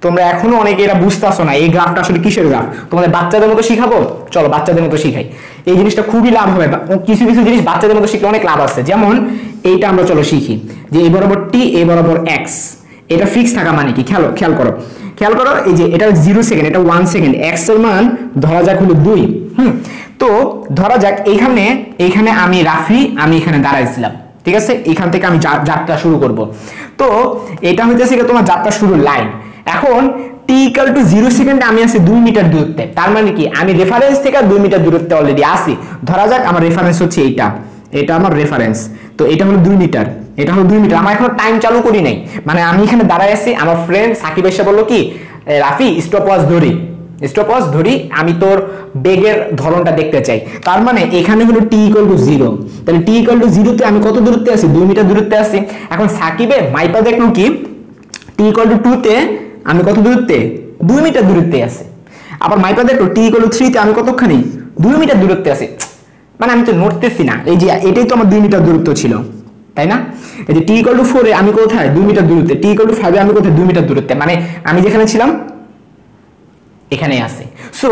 তোমরা এখনো অনেকে এটা বুঝতেছো না এই গ্রাফটা আসলে কিসের গ্রাফ, তোমাদের বাচ্চাদের মতো শিখাবো, চলো বাচ্চাদের মতো শিখাই। এই জিনিসটা খুবই লাভ হবে, কিছু কিছু জিনিস বাচ্চাদের মতো শিখলে অনেক লাভ আছে। যেমন এইটা আমরা চলো শিখি যে এই বরাবর টি, এই বরাবর এক্স, এটা ফিক্স থাকা মানে কি, খেয়াল করো এই যে এটা 0 সেকেন্ড, এটা 1 সেকেন্ড, এক্স এর মান ধরা যাক হলো 2। তো ধরা যাক এইখানে আমি রাফি, আমি এখানে দাঁড়াইছিলাম, ঠিক আছে, এখান থেকে আমি যাত্রা শুরু করব। তো এটা হইতেছে তোমার যাত্রা শুরুর লাইন। এখন টি ইকুয়াল টু 0 সেকেন্ডে আমি আছি 2 মিটার দূরত্বে, তার মানে কি আমি রেফারেন্স থেকে 2 মিটার দূরত্বে অলরেডি আছি। ধরা যাক আমার রেফারেন্স হচ্ছে এটা আমার রেফারেন্স, তো এটা হলো 2 মিটার, এটা হলো 2 মিটার। আমার এখনো টাইম চালু করি নাই, মানে আমি এখানে দাঁড়ায় আছি, আমার ফ্রেন্ড সাকিব এসে বললো কি রাফি স্টপ ওয়াচ ধরি, আমি তোর বেগের ধরনটা দেখতে চাই। তার মানে এখানে হলো টি ইকুয়াল টু 0, তাহলে টি ইকুয়াল টু 0 তে আমি কত দূরত্বে আছি, 2 মিটার দূরত্বে আছি। এখন সাকিবে মাইপা দেখলো কি টি ইকুয়াল টু 2 তে আমি কত দূরত্বে, 2 মিটার দূরত্বে আছে। আবার মাইপা দেখলো টি ইকুয়াল টু 3 তে আমি কতখানি, 2 মিটার দূরত্বে আছি। মানে আমি তো নড়তেছি না, এই যে এটাই তো আমার 2 মিটার দূরত্ব ছিল, তাই না। এই যে টি ইকুয়াল টু 4 এ আমি কোথায়, 2 মিটার দূরত্বে, টি ইকুয়াল টু 5 এ আমি কোথায়, 2 মিটার দূরত্বে, মানে আমি যেখানে ছিলাম এখানে আছে। সো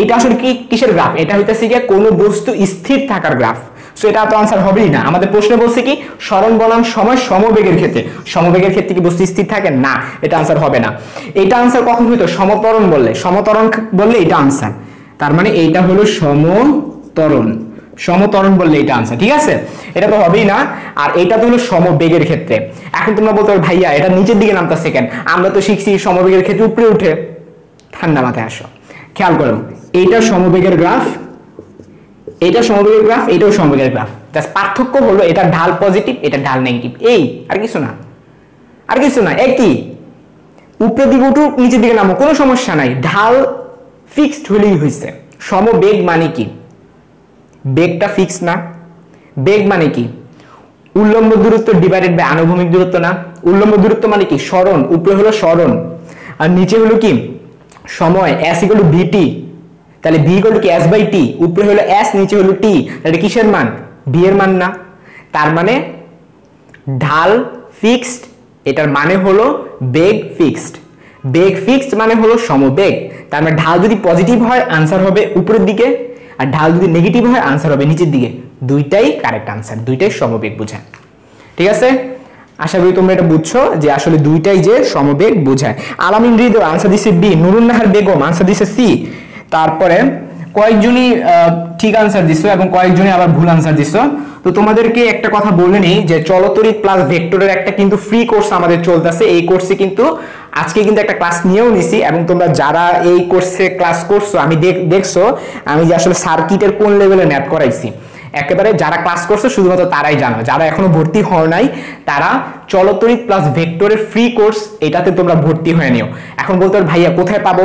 এটা আসলে কি কিসের গ্রাফ, এটা হইতেছে কি কোনো বস্তু স্থির থাকার গ্রাফ। সো এটা তো আনসার হবেই না। আমাদের প্রশ্নে বলছে কি সরণ বনাম সময় সমবেগের ক্ষেত্রে, সমবেগের ক্ষেত্রে কি বস্তু স্থির থাকে না, এটা আনসার হবে না। এটা আনসার কখন হইতো সমত্বরণ বললে, সমত্বরণ বললে এটা আনসার, তার মানে এইটা হলো সমত্বরণ, সমত্বরণ বললে এটা আনসার, ঠিক আছে, এটা তো হবেই না। আর এটা তো হলো সমবেগের ক্ষেত্রে। এখন তোমরা বলতে পারো ভাইয়া এটা নিচের দিকে নামতেছে কেন, আমরা তো শিখছি সমবেগের ক্ষেত্রে উপরে উঠে। ঠান্ডা মাথায় আসো, খেয়াল করো, এইটা সমবেগের গ্রাফ, এটা সমবেগের গ্রাফ, এটাও সমবেগের গ্রাফ, জাস্ট পার্থক্য হলো এটা ঢাল পজিটিভ, এটা ঢাল নেগেটিভ, এই আর কিছু না, আর কিছু না, একই। উপরের দিকে উঠুক নিচের দিকে নামো কোনো সমস্যা নাই, ঢাল ফিক্সড হলেই হয়েছে। সমবেগ মানে কি, বেগটা ফিক্স না, বেগ মানে কি উল্লম্ব দূরত্ব ডিভাইডেড বাই আনুভূমিক দূরত্ব না, উল্লম্ব দূরত্ব মানে কি সরণ, উপরে হলো সরণ আর নিচে হলো কি সময়, s = vt, তাহলে v = কি s/t, উপরে হলো s নিচে হলো t, তাহলে কিসের মান v এর মান না, তার মানে ঢাল ফিক্সড, এটার মানে হলো বেগ ফিক্সড, বেগ ফিক্সড মানে হলো সমবেগ, তার মানে ঢাল যদি পজিটিভ হয় আনসার হবে উপরের দিকে, আর ঢাল যদি নেগেটিভ হয় আনসার হবে নিচের দিকে, দুইটাই কারেক্ট আনসার, দুইটাই সমবেগ বোঝায়, ঠিক আছে। আশা করি তোমরা এটা বুঝছো যে আসলে দুইটাই যে সমবেগ বোঝায়। আলামিন হৃদয় আনসার দিছে বি, নুরুন নাহার বেগম আনসার দিছে সি, তারপরে কয়েকজনই ঠিক আনসার দিছো এবং কয়েকজনই আবার ভুল আনসার দিছো। তো তোমাদেরকে একটা কথা বলে নেই যে চলতরিৎ প্লাস ভেক্টরের একটা কিন্তু ফ্রি কোর্স আমাদের চলতেছে, এই কোর্সে কিন্তু আজকে কিন্তু একটা ক্লাস নিয়েও নিছি, এবং তোমরা যারা এই কোর্সে ক্লাস করছো আমি দেখছো আমি যে আসলে সার্কিটের কোন লেভেলে ম্যাথ করাইছি, একেবারে যারা ক্লাস করছে শুধুমাত্র তারাই জানো, যারা এখনো ভর্তি হও নাই তারা চলতরিৎ প্লাস ভেক্টরের ফ্রি কোর্স এটাতে তোমরা ভর্তি হয়ে নিও। এখন বলতে পারো ভাইয়া কোথায় পাবো,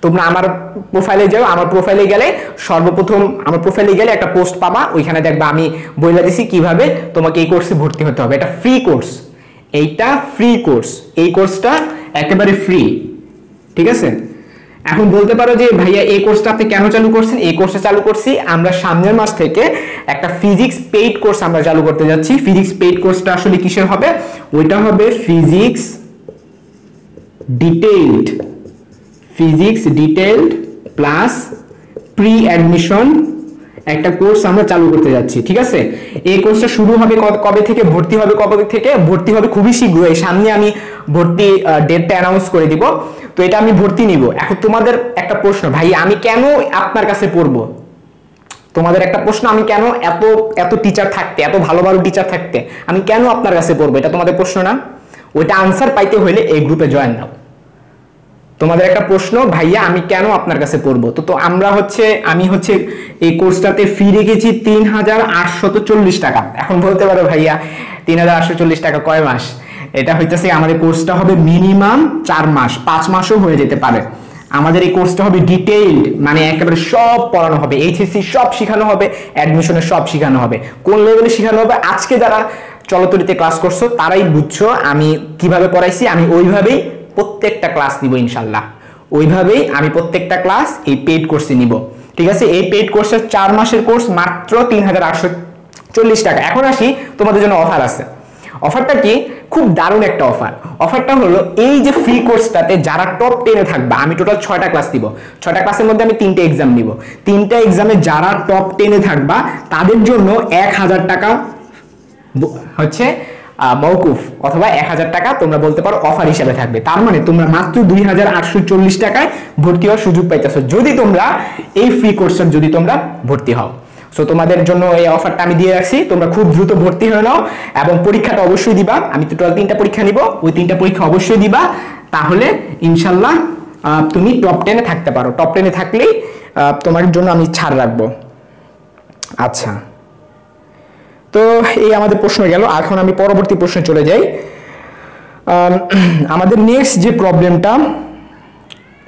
তোমরা আমার প্রোফাইলে যাও, আমার প্রোফাইলে গেলে সর্বপ্রথম আমার প্রোফাইলে গেলে একটা পোস্ট পাবা, ওইখানে দেখবা আমি বলে দিছি কিভাবে তোমাকে এই কোর্সে ভর্তি হতে হবে। এটা ফ্রি কোর্স, এইটা ফ্রি কোর্স, এই কোর্সটা একেবারে ফ্রি, ঠিক আছে। এখন বলতে পারো যে ভাইয়া এই কোর্সটা আপনি কেন চালু করছেন, এই কোর্সটা চালু করছি আমরা সামনের মাস থেকে একটা ফিজিক্স পেইড কোর্স আমরা চালু করতে যাচ্ছি। ফিজিক্স পেইড কোর্সটা আসলে কিসের হবে, ওইটা হবে physics detailed, physics detailed plus pre admission একটা কোর্স আমরা চালু করতে যাচ্ছি, ঠিক আছে। এই কোর্সটা শুরু হবে কবে থেকে, ভর্তি হবে কবে থেকে, ভর্তি হবে খুবই শীঘ্রই, সামনে আমি ভর্তি ডেটটা অ্যানাউন্স করে দিব। তো এটা আমি ভর্তি নিব। এখন তোমাদের একটা প্রশ্ন, ভাই আমি কেন আপনার কাছে পড়বো, তোমাদের একটা প্রশ্ন, আমি কেন এত এত টিচার থাকতে, এত ভালো ভালো টিচার থাকতে আমি কেন আপনার কাছে পড়বো, এটা তোমাদের প্রশ্ন না? ওইটা আনসার পাইতে হলে এই গ্রুপে জয়েন নাও। তোমাদের একটা প্রশ্ন, ভাইয়া আমি কেন আপনার কাছে পড়বো, তো আমরা আমি এই কোর্সটাতে ফি রেখেছি ৩,৮৪০ টাকা। এখন বলতে পারো ভাইয়া ৩,৮৪০ টাকা কয় মাস, এটা হইতেছে আমাদের কোর্সটা হবে মিনিমাম 4 মাস, 5 মাসও হয়ে যেতে পারে। আমাদের এই কোর্সটা হবে ডিটেইলড, মানে একেবারে সব পড়ানো হবে, এইচএসসি সব শেখানো হবে, অ্যাডমিশনের সব শেখানো হবে, কোন লেভেলে শেখানো হবে আজকে যারা চলতরিতে ক্লাস করছো তারাই বুঝছো আমি কিভাবে পড়াইছি, আমি ওইভাবেই প্রত্যেকটা ক্লাস নিব ইনশাল্লাহ, ওইভাবেই আমি প্রত্যেকটা ক্লাস এই পেইড কোর্সে নিব, ঠিক আছে। এই পেইড কোর্সের 4 মাসের কোর্স মাত্র ৩,৮৪০ টাকা। এখন আসি তোমাদের জন্য অফার আছে, অফারটা কি, খুব দারুণ একটা অফার। অফারটা হলো এই যে ফ্রি কোর্সটাতে যারা টপ 10-এ থাকবে, আমি টোটাল 6টা ক্লাস দিব, 6টা ক্লাসের মধ্যে আমি 3টে এক্সাম নিব, 3টা এক্সামে যারা টপ 10-এ থাকবা তাদের জন্য 1,000 টাকা মওকুফ অথবা 1,000 টাকা তোমরা বলতে পারো অফার হিসেবে থাকবে। তার মানে তোমরা মাত্র 2,840 টাকায় ভর্তি হওয়ার সুযোগ পাইতেছো যদি তোমরা এই ফ্রি কোর্সের যদি তোমরা ভর্তি হও। সো তোমাদের জন্য এই অফারটা আমি দিয়ে রাখছি, তোমরা খুব দ্রুত ভর্তি হয়ে নাও এবং পরীক্ষাটা অবশ্যই দিবা। আমি টোটাল 3টা পরীক্ষা নিব, ওই 3টা পরীক্ষা অবশ্যই দিবা, তাহলে ইনশাল্লাহ তুমি টপ 10-এ থাকতে পারো। টপ 10-এ থাকলেই তোমার জন্য আমি ছাড় রাখবো। আচ্ছা, তো এই আমাদের প্রশ্ন গেল। এখন আমি পরবর্তী প্রশ্নে চলে যাই। আমাদের নেক্সট যে প্রবলেমটা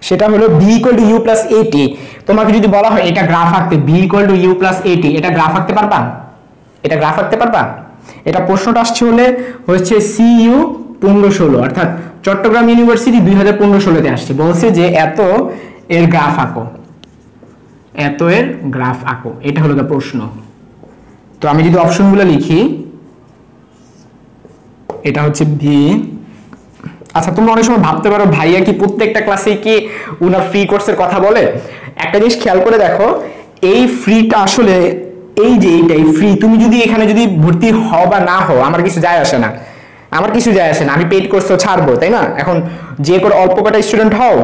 সেটা হলো b = u + at। তোমাকে যদি বলা হয় এটা গ্রাফ আঁকতে, b = u + at, এটা গ্রাফ আঁকতে পারবা, এটা গ্রাফ আঁকতে পারবা? এটা প্রশ্নটা আসছে হচ্ছে CU 15-16 অর্থাৎ চট্টগ্রাম ইউনিভার্সিটি 2015-16-তে আসছে, বলছে যে এত এর গ্রাফ আঁকো, এত এর গ্রাফ আঁকো, এটা হলো প্রশ্ন। তো আমি যদি অপশনগুলো লিখি, এটা হচ্ছে B। আচ্ছা, তোমরা অনেক সময় ভাবতে পারো ভাইয়া কি প্রত্যেকটা ক্লাসে কি উনার ফ্রি কোর্সের কথা বলে? একটা জিনিস খেয়াল করে দেখো, এই ফ্রিটা আসলে এই যে এইটাই ফ্রি, তুমি যদি এখানে যদি ভর্তি হও বা না হও আমার কিছু যায় আসে না, আমার কিছু যায় আসে না, আমি পেইড কোর্স তো ছাড়বো তাই না। এখন যে করে অল্প কটা স্টুডেন্ট হও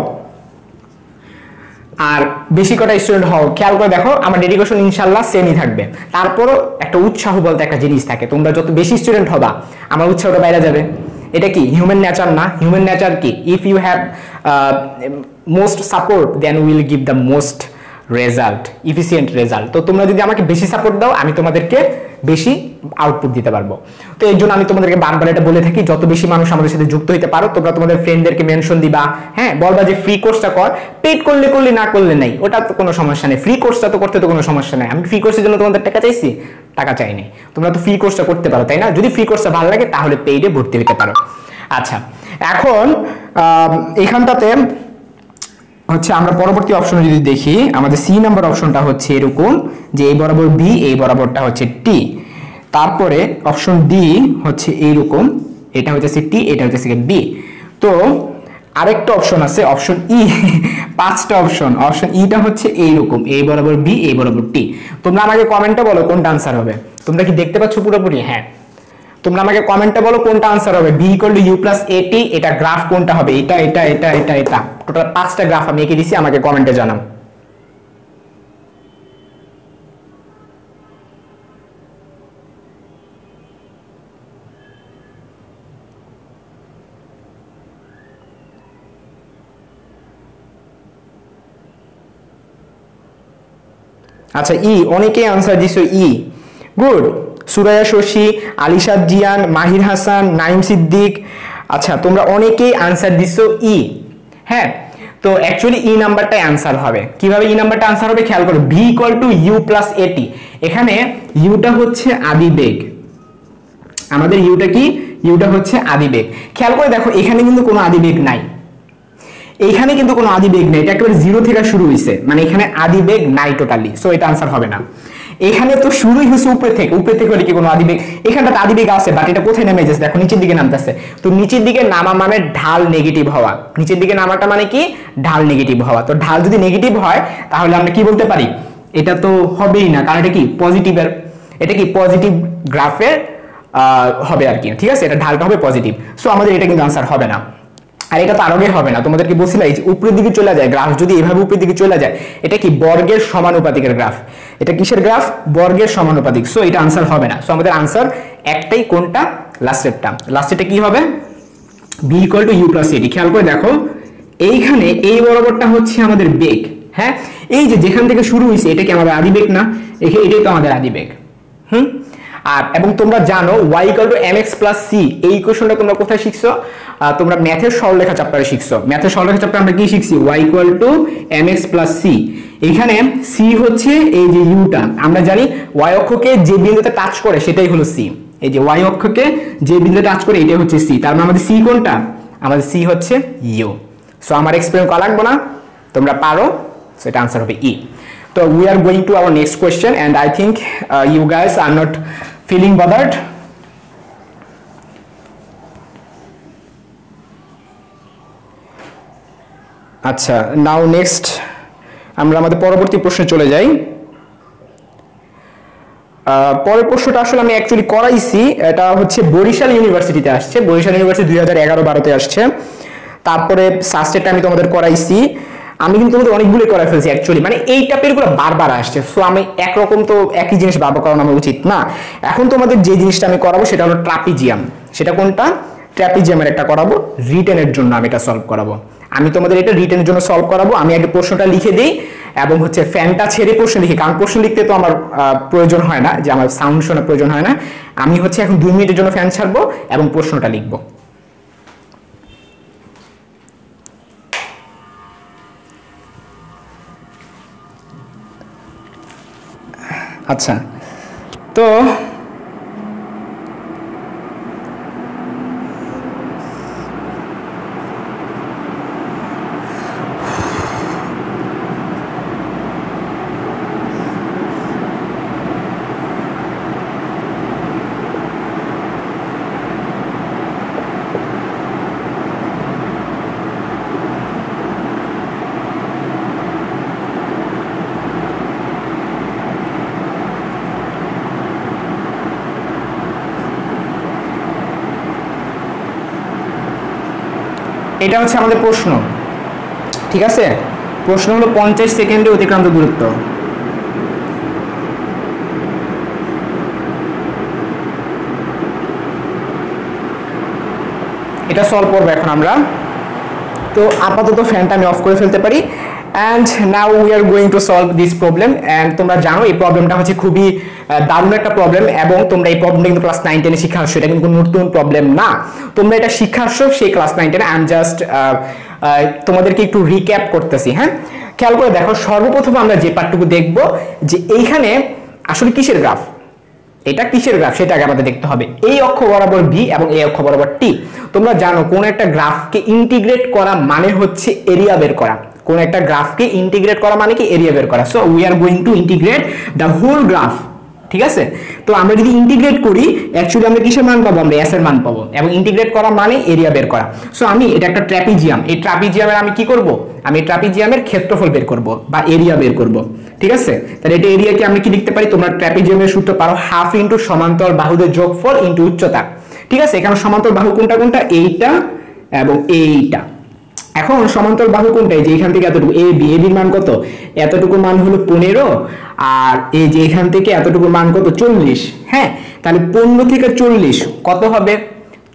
আর বেশি কটা স্টুডেন্ট হও, খেয়াল করে দেখো আমার ডেডিকেশন ইনশাল্লাহ সেমই থাকবে। তারপরও একটা উৎসাহ বলতে একটা জিনিস থাকে, তোমরা যত বেশি স্টুডেন্ট হবা আমার উৎসাহটা বাইরে যাবে। এটা কি হিউম্যান নেচার না? হিউম্যান নেচার কি, if you have most support then will give the most result, efficient result. তো তোমরা যদি আমাকে বেশি সাপোর্ট দাও আমি তোমাদেরকে বেশি আউটপুট দিতে পারবো। তো এই জন্য আমি তোমাদেরকে বারবার এটা বলে থাকি, যত বেশি মানুষ আমাদের সাথে যুক্ত হতে পারো, তোমরা তোমাদের ফ্রেন্ডদেরকে মেনশন দিবা, হ্যাঁ বলবা যে ফ্রি কোর্সটা কর, পেড করলে করলে না করলে নাই, ওটা তো কোনো সমস্যা নেই, ফ্রি কোর্সটা তো করতে তো কোনো সমস্যা নেই। আমি ফ্রি কোর্সের জন্য তোমাদের টাকা চাইছি? টাকা চাইনি, তোমরা তো ফ্রি কোর্সটা করতে পারো তাই না? যদি ফ্রি কোর্সটা ভালো লাগে তাহলে পেইডে ভর্তি হতে পারো। আচ্ছা, এখন এখানটাতে হচ্ছে আমরা পরবর্তী অপশনে যদি দেখি, আমাদের সি নাম্বার অপশনটা হচ্ছে এরকম যে এই বরাবর বি, এই বরাবরটা হচ্ছে টি, তারপরে অপশন ডি হচ্ছে এইরকম, এটা হচ্ছে টি, এটা হচ্ছে বি। তো আরেকটা অপশন আছে অপশন ই, পাঁচটা অপশন, অপশন ইটা হচ্ছে এইরকম, এই বরাবর বি, এই বরাবর টি। তোমরা আমাকে কমেন্টে বলো কোনটা আনসার হবে। তোমরা কি দেখতে পাচ্ছ পুরোপুরি? হ্যাঁ, তোমরা আমাকে কমেন্টে বলো কোনটা আনসার হবে। V equal to u plus a t, এটা গ্রাফ কোনটা হবে? এটা এটা এটা এটা এটা, টোটাল পাঁচটা গ্রাফ আমি এঁকে দিছি, আমাকে কমেন্টে জানাও। আচ্ছা ই, অনেকেই আনসার দিছো ই, গুড। সুরাইয়া শশী, আলিশাদ জিয়ান, মাহির হাসান, নাইম সিদ্দিক, আচ্ছা তোমরা অনেকেই আনসার দিছো ই। হ্যাঁ, তো অ্যাকচুয়ালি ই নাম্বারটাই আনসার হবে। কিভাবে ই নাম্বারটা আনসার হবে খেয়াল করো, v equal to u plus a t. এখানে ইউটা হচ্ছে আদিবেগ, আমাদের ইউটা কি? ইউটা হচ্ছে আদিবেগ। খেয়াল করে দেখো এখানে কিন্তু কোনো আদিবেগ নাই, এইখানে কিন্তু কোনো আদিবেগ নেই, এটা একেবারে জিরো থেকে শুরু হয়েছে, মানে এখানে আদিবেগ নাই টোটালি, সো এটা আনসার হবে না। এখানে তো শুরুই হয়েছে উপরে থেকে, উপরে থেকে হলে কি কোনো আদিবেগ? এখানটা আদিবেগ আছে, বাট এটা কোথায় নেমে যাচ্ছে? দেখো নিচের দিকে নামতেছে। তো নিচের দিকে নামা মানে ঢাল নেগেটিভ হওয়া, নিচের দিকে নামাটা মানে কি? ঢাল নেগেটিভ হওয়া। তো ঢাল যদি নেগেটিভ হয় তাহলে আমরা কি বলতে পারি? এটা তো হবেই না, কারণ এটা কি পজিটিভের, এটা কি পজিটিভ গ্রাফের হবে আর কি, ঠিক আছে, এটা ঢালটা হবে পজিটিভ, সো আমাদের এটা কিন্তু আনসার হবে না। আর এটা তো আরোগে হবে না, তোমাদেরকে বলছিলাম এই যে উপরের দিকে চলে যায় গ্রাফ, যদি এভাবে উপরের দিকে চলে যায় এটা কি বর্গের সমানুপাতিকের গ্রাফ, এটা কিসের গ্রাফ? বর্গের সমানুপাতিক, সো এটা আনসার হবে না। সো আমাদের আনসার একটাই, কোনটা? লাস্টেরটা। লাস্টেরটা কি হবে? V equal to u plus a t. খেয়াল করে দেখো এইখানে এই বরাবরটা হচ্ছে আমাদের বেগ, হ্যাঁ এই যে যেখান থেকে শুরু হয়েছে এটা কি আমাদের আদিবেগ না? এটাই তো আমাদের আদিবেগ। আর এবং তোমরা জানো y equal to mx plus c, এই ইকুয়েশনটা তোমরা কোথায় শিখছো? তোমরা ম্যাথের সরলরেখা চ্যাপ্টারে শিখছো। ম্যাথের সরলরেখা চ্যাপ্টারে আমরা কি শিখছি? y equal to mx plus c। এখানে c হচ্ছে এই যে ইউটা, আমরা জানি y অক্ষকে যে বিন্দুতে টাচ করে সেটাই হলো c, এই যে y অক্ষকে যে বিন্দুতে টাচ করে এটাই হচ্ছে c, তার মানে আমাদের c কোনটা? আমাদের c হচ্ছে u। সো আমার এক্সপ্লেন করা লাগবে না, তোমরা পারো, সো এটা আনসার হবে ই। So we are going to our next question, and I think you guys are not feeling bothered. আচ্ছা, now next আমরা আমাদের পরবর্তী প্রশ্নে চলে যাই। পরের প্রশ্নটা আসলে আমি অ্যাকচুয়ালি করাইছি, এটা হচ্ছে বরিশাল ইউনিভার্সিটিতে আসছে, বরিশাল ইউনিভার্সিটি 2011-12 আসছে। তারপরে সাস্টেটটা আমি তোমাদের করাইছি, আমি কিন্তু তোমাদের অনেকগুলো করে ফেলছি অ্যাকচুয়ালি, মানে এই টাইপের গুলো বারবার আসছে, সো আমি একরকম তো একই জিনিস বারবার করানো আমার উচিত না। এখন তোমাদের যে জিনিসটা আমি করাবো সেটা হলো ট্রাপিজিয়াম। সেটা কোনটা? ট্রাপিজিয়ামের একটা করাবো, রিটেনের জন্য আমি এটা সলভ করাবো। আমি তোমাদের এটা রিটেনের জন্য সলভ করাবো। আমি আগে প্রশ্নটা লিখে দিই এবং হচ্ছে ফ্যানটা ছেড়ে প্রশ্ন লিখি, কারণ প্রশ্ন লিখতে তো আমার প্রয়োজন হয় না, যে আমার সাউন্ড শোনার প্রয়োজন হয় না। আমি হচ্ছে এখন 2 মিনিটের জন্য ফ্যান ছাড়বো এবং প্রশ্নটা লিখবো। আচ্ছা, তো এটা হচ্ছে আমাদের প্রশ্ন, ঠিক আছে? প্রশ্ন হলো 50 সেকেন্ডে অতিক্রান্ত দূরত্ব। এটা সলভ করবো এখন আমরা। তো আপাতত ফ্যানটা আমি অফ করে ফেলতে পারি। And now we are going to solve this problem. And তোমরা জানো এই প্রবলেমটা হচ্ছে খুবই দারুণ একটা প্রবলেম, এবং তোমরা এই প্রবলেমটা কিন্তু ক্লাস 9-10 শিক্ষা আসছো, এটা কিন্তু কোনো নতুন প্রবলেম না, তোমরা এটা শিক্ষা আসছো সেই ক্লাস 9-10। আই এম জাস্ট তোমাদেরকে একটু রিক্যাপ করতেছি। হ্যাঁ, খেয়াল করে দেখো, সর্বপ্রথম আমরা যে পার্টটুকু দেখবো যে এইখানে আসলে কিসের গ্রাফ, এটা কিসের গ্রাফ সেটা আগে আমাদের দেখতে হবে। এই অক্ষ বরাবর বি এবং এই অক্ষ বরাবর টি। তোমরা জানো কোন একটা গ্রাফকে ইন্টিগ্রেট করা মানে হচ্ছে এরিয়া বের করা। কোন একটা গ্রাফকে ইন্টিগ্রেট করা মানে কি এরিয়া বের করা। So we are going to integrate the whole graph, ঠিক আছে? তো আমরা যদি ইন্টিগ্রেট করি অ্যাকচুয়ালি আমরা কিসের মান পাবো, আমরা এস এর মান পাবো, এবং ইন্টিগ্রেট করা মানে এরিয়া বের করা। সো আমি এটা একটা ট্র্যাপিজিয়াম, এই ট্র্যাপিজিয়ামের আমি কি করব, আমি ট্র্যাপিজিয়ামের ক্ষেত্রফল বের করব বা এরিয়া বের করব, ঠিক আছে? তাহলে এটা এরিয়াকে আমি কি লিখতে পারি, তোমরা ট্র্যাপিজিয়ামের সূত্র পারো, হাফ ইনটু সমান্তরাল বাহুদের যোগফল ইনটু উচ্চতা, ঠিক আছে? এখানে সমান্তরাল বাহু কোনটা কোনটা, এইটা এবং এইটা। এখন সমান্তরাল বাহু কোনটা, এই যে এখান থেকে এতটুকু এ বি, এ বির মান কত, এতটুকু মান হলো 15, আর এই যে এখান থেকে এতটুকু মান কত 40। হ্যাঁ, তাহলে 15 থেকে 40 কত হবে,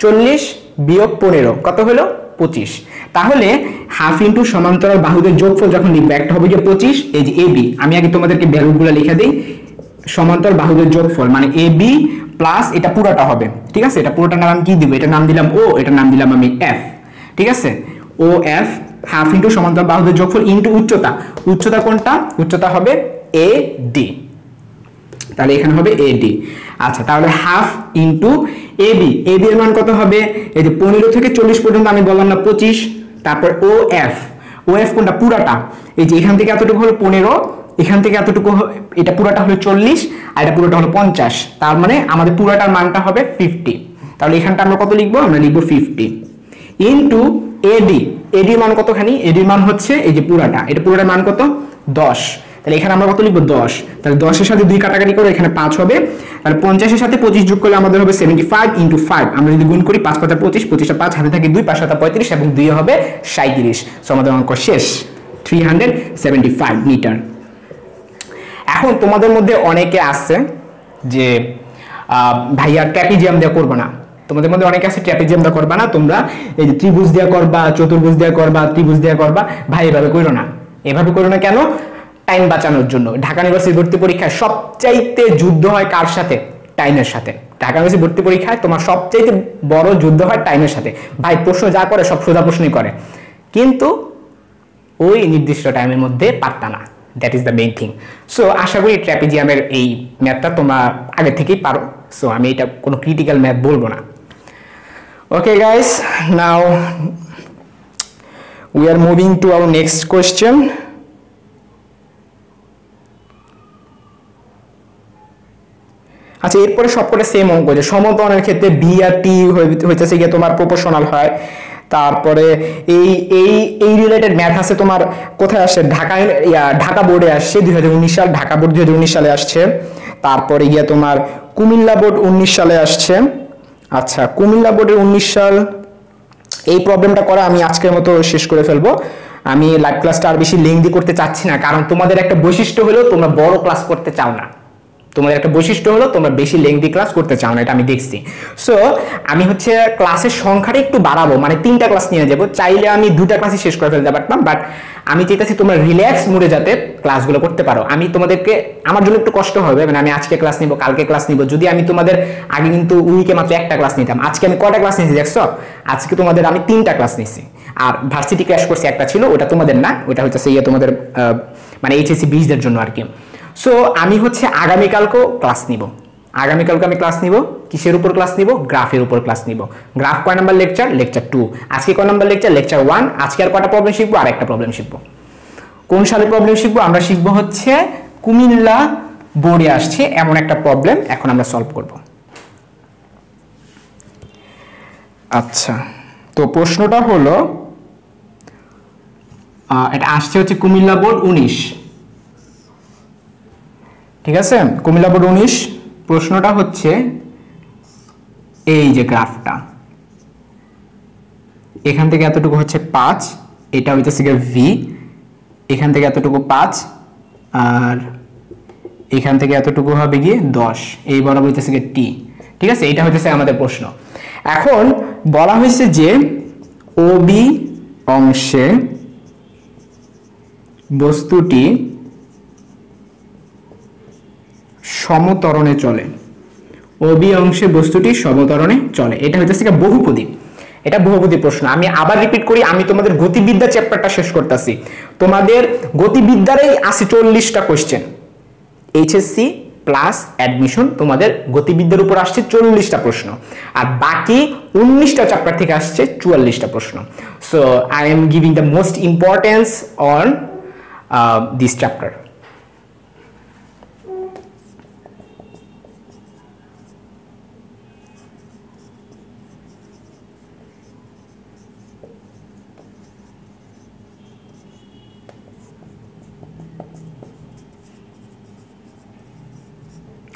40 বিয়োগ 15 কত হলো 25। তাহলে হাফ ইনটু সমান্তরাল বাহুদের যোগফল যখন লিখবে একটা হবে যে 25। এই যে এ বি, আমি আগে তোমাদেরকে ভ্যালুগুলো লিখে দিই। সমান্তরাল বাহুদের যোগফল মানে এ বি প্লাস এটা পুরোটা হবে, ঠিক আছে? এটা পুরোটার নাম কি দিব, এটা নাম দিলাম ও, এটা নাম দিলাম আমি এফ, ঠিক আছে? ও এফ হাফ ইনটু সমান্তরাল বাহুদের যোগফল ইনটু উচ্চতা, উচ্চতা কোনটা, উচ্চতা হবে এ ডি, তাহলে এখানে হবে এ ডি। আচ্ছা, তাহলে half into A B, A B এর মান কত হবে, এই যে 15 থেকে 40 পর্যন্ত আমি বললাম না 25, তারপর ও এফ, ও এফ কোনটা পুরাটা, এই যে এখান থেকে এতটুকু হলো 15, এখান থেকে এতটুকু, এটা পুরাটা হলো 40 আর এটা পুরোটা হলো 50, তার মানে আমাদের পুরাটার মানটা হবে 50। তাহলে এখানটা আমরা কত লিখবো, আমরা লিখবো 50 ইনটু এডি, এডির মান কতখানি, এডির মান হচ্ছে এই যে পুরাটা, এটা পুরাটার মান কত 10, তাহলে এখানে আমরা কত লিখবো 10, তাহলে 10 এর সাথে 2 কাটাকাটি করে এখানে 5 হবে, তাহলে 50 এর সাথে 25 যোগ করলে আমাদের হবে 75 ইনটু 5, আমরা যদি গুণ করি 5 5 25, 25 আর 5 হাতে থাকে 2, 5 7 35 এবং 2 হবে 37। সো আমাদের অঙ্ক শেষ, 375 মিটার। এখন তোমাদের মধ্যে অনেকে আছে যে ভাইয়া ট্র্যাপিজিয়াম দিয়ে করবে না, তোমাদের মধ্যে অনেকে আছে ট্র্যাপিজিয়াম দিয়ে করবা না, তোমরা এই যে ত্রিভুজ দিয়ে করবা, চতুর্ভুজ দিয়ে করবা, ত্রিভুজ দিয়ে করবা। ভাই এভাবে করো না, এভাবে করো না। কেন? টাইম বাঁচানোর জন্য। ঢাকা ইউনিভার্সিটি ভর্তি পরীক্ষায় সবচাইতে যুদ্ধ হয় কার সাথে, টাইমের সাথে। ঢাকা ইউনিভার্সিটি ভর্তি পরীক্ষায় তোমার সবচাইতে বড় যুদ্ধ হয় টাইমের সাথে। ভাই প্রশ্ন যা করে সব সোজা প্রশ্নই করে, কিন্তু ওই নির্দিষ্ট টাইমের মধ্যে পারতা না, that is the main thing. So আশা করি ট্র্যাপিজিয়ামের এই ম্যাথটা তোমরা আগে থেকেই পারো, সো আমি এটা কোনো ক্রিটিক্যাল ম্যাথ বলবো না। Okay guys, now we are moving to our next question. আচ্ছা, এরপরে সবকটা সেম অঙ্ক, যে সমতলের ক্ষেত্রে বি আর টি হইতেছে গিয়ে তোমার প্রপোর্শনাল হয়। তারপরে এই এই এই রিলেটেড ম্যাথ আছে তোমার কোথায় আসছে, ঢাকা বোর্ডে আসছে 2019 সাল, ঢাকা বোর্ড 2019 সালে আসছে। তারপরে গিয়ে তোমার কুমিল্লা বোর্ড 19 সালে আসছে। আচ্ছা, কুমিল্লা বোর্ডের 19 সাল, এই প্রবলেমটা করা আমি আজকের মতো শেষ করে ফেলবো। আমি লাইভ ক্লাসটা আর বেশি লেংদি করতে চাচ্ছি না, কারণ তোমাদের একটা বৈশিষ্ট্য হলো তোমরা বড় ক্লাস করতে চাও না, তোমাদের একটা বৈশিষ্ট্য হলো তোমরা বেশি লেংদি ক্লাস করতে চাও না, এটা আমি দেখছি। সো আমি হচ্ছে ক্লাসের সংখ্যাটা একটু বাড়াবো, মানে 3টা ক্লাস নিয়ে যাবো। চাইলে আমি 2টা ক্লাসই শেষ করে ফেলতে পারতাম, বাট আমি চাইতেছি তোমরা রিল্যাক্স মুডে যাতে ক্লাসগুলো করতে পারো। আমি তোমাদেরকে, আমার জন্য একটু কষ্ট হবে, মানে আমি আজকে ক্লাস নিব, কালকে ক্লাস নিব। যদি আমি তোমাদের আগে কিন্তু উইকে মাত্র একটা ক্লাস নিতাম, আজকে আমি কয়টা ক্লাস নিয়েছি দেখছো? আজকে তোমাদের আমি 3টা ক্লাস নিয়েছি। আর ভার্সিটি ক্র্যাশ কোর্সে একটা ছিল, ওটা তোমাদের না, ওটা হচ্ছে তোমাদের মানে এইচএসসি 20দের জন্য আর কি। সো আমি হচ্ছে আগামীকালকেও ক্লাস নিব, আগামীকালকে আমি ক্লাস নিব, কিসের উপর ক্লাস নিব, গ্রাফের উপর ক্লাস নিব। গ্রাফ কয় নাম্বার লেকচার, লেকচার 2। আজকে কয় নাম্বার লেকচার, লেকচার 1। আজকে আর কয়টা প্রবলেম শিখবো, আর একটা প্রবলেম শিখবো। কোন সালে প্রবলেম শিখবো, আমরা শিখবো হচ্ছে কুমিল্লা বোর্ডে আসছে এমন একটা প্রবলেম, এখন আমরা সলভ করব। আচ্ছা, তো প্রশ্নটা হলো, এটা আসছে হচ্ছে কুমিল্লা বোর্ড 19, ঠিক আছে? কুমিল্লা বোর্ড 19। প্রশ্নটা হচ্ছে এই যে গ্রাফটা, এখান থেকে এতটুকু হচ্ছে 5, এটা হইতেছে গিয়ে ভি, এখান থেকে এতটুকু 5, আর এখান থেকে এতটুকু হবে গিয়ে 10, এই বরাবর হইতেছে গিয়ে টি। ঠিক আছে, এটা হইতেছে আমাদের প্রশ্ন। এখন বলা হয়েছে যে ওবি অংশে বস্তুটি সমতরণে চলে, ওবি অংশে বস্তুটি সমতরণে চলে, এটা হইতেছে বহুপদী। এটা বহুপদী প্রশ্ন। আমি আবার রিপিট করি, আমি তোমাদের গতিবিদ্যা চ্যাপ্টারটা শেষ করতেছি। তোমাদের গতিবিদ্যারই আছে 40টা কোশ্চেন, এইচএসসি প্লাস অ্যাডমিশন তোমাদের গতিবিদ্যার উপর আসছে 40টা প্রশ্ন, আর বাকি 19টা চ্যাপ্টার থেকে আসছে 44টা প্রশ্ন। So I am giving the most importance on this chapter.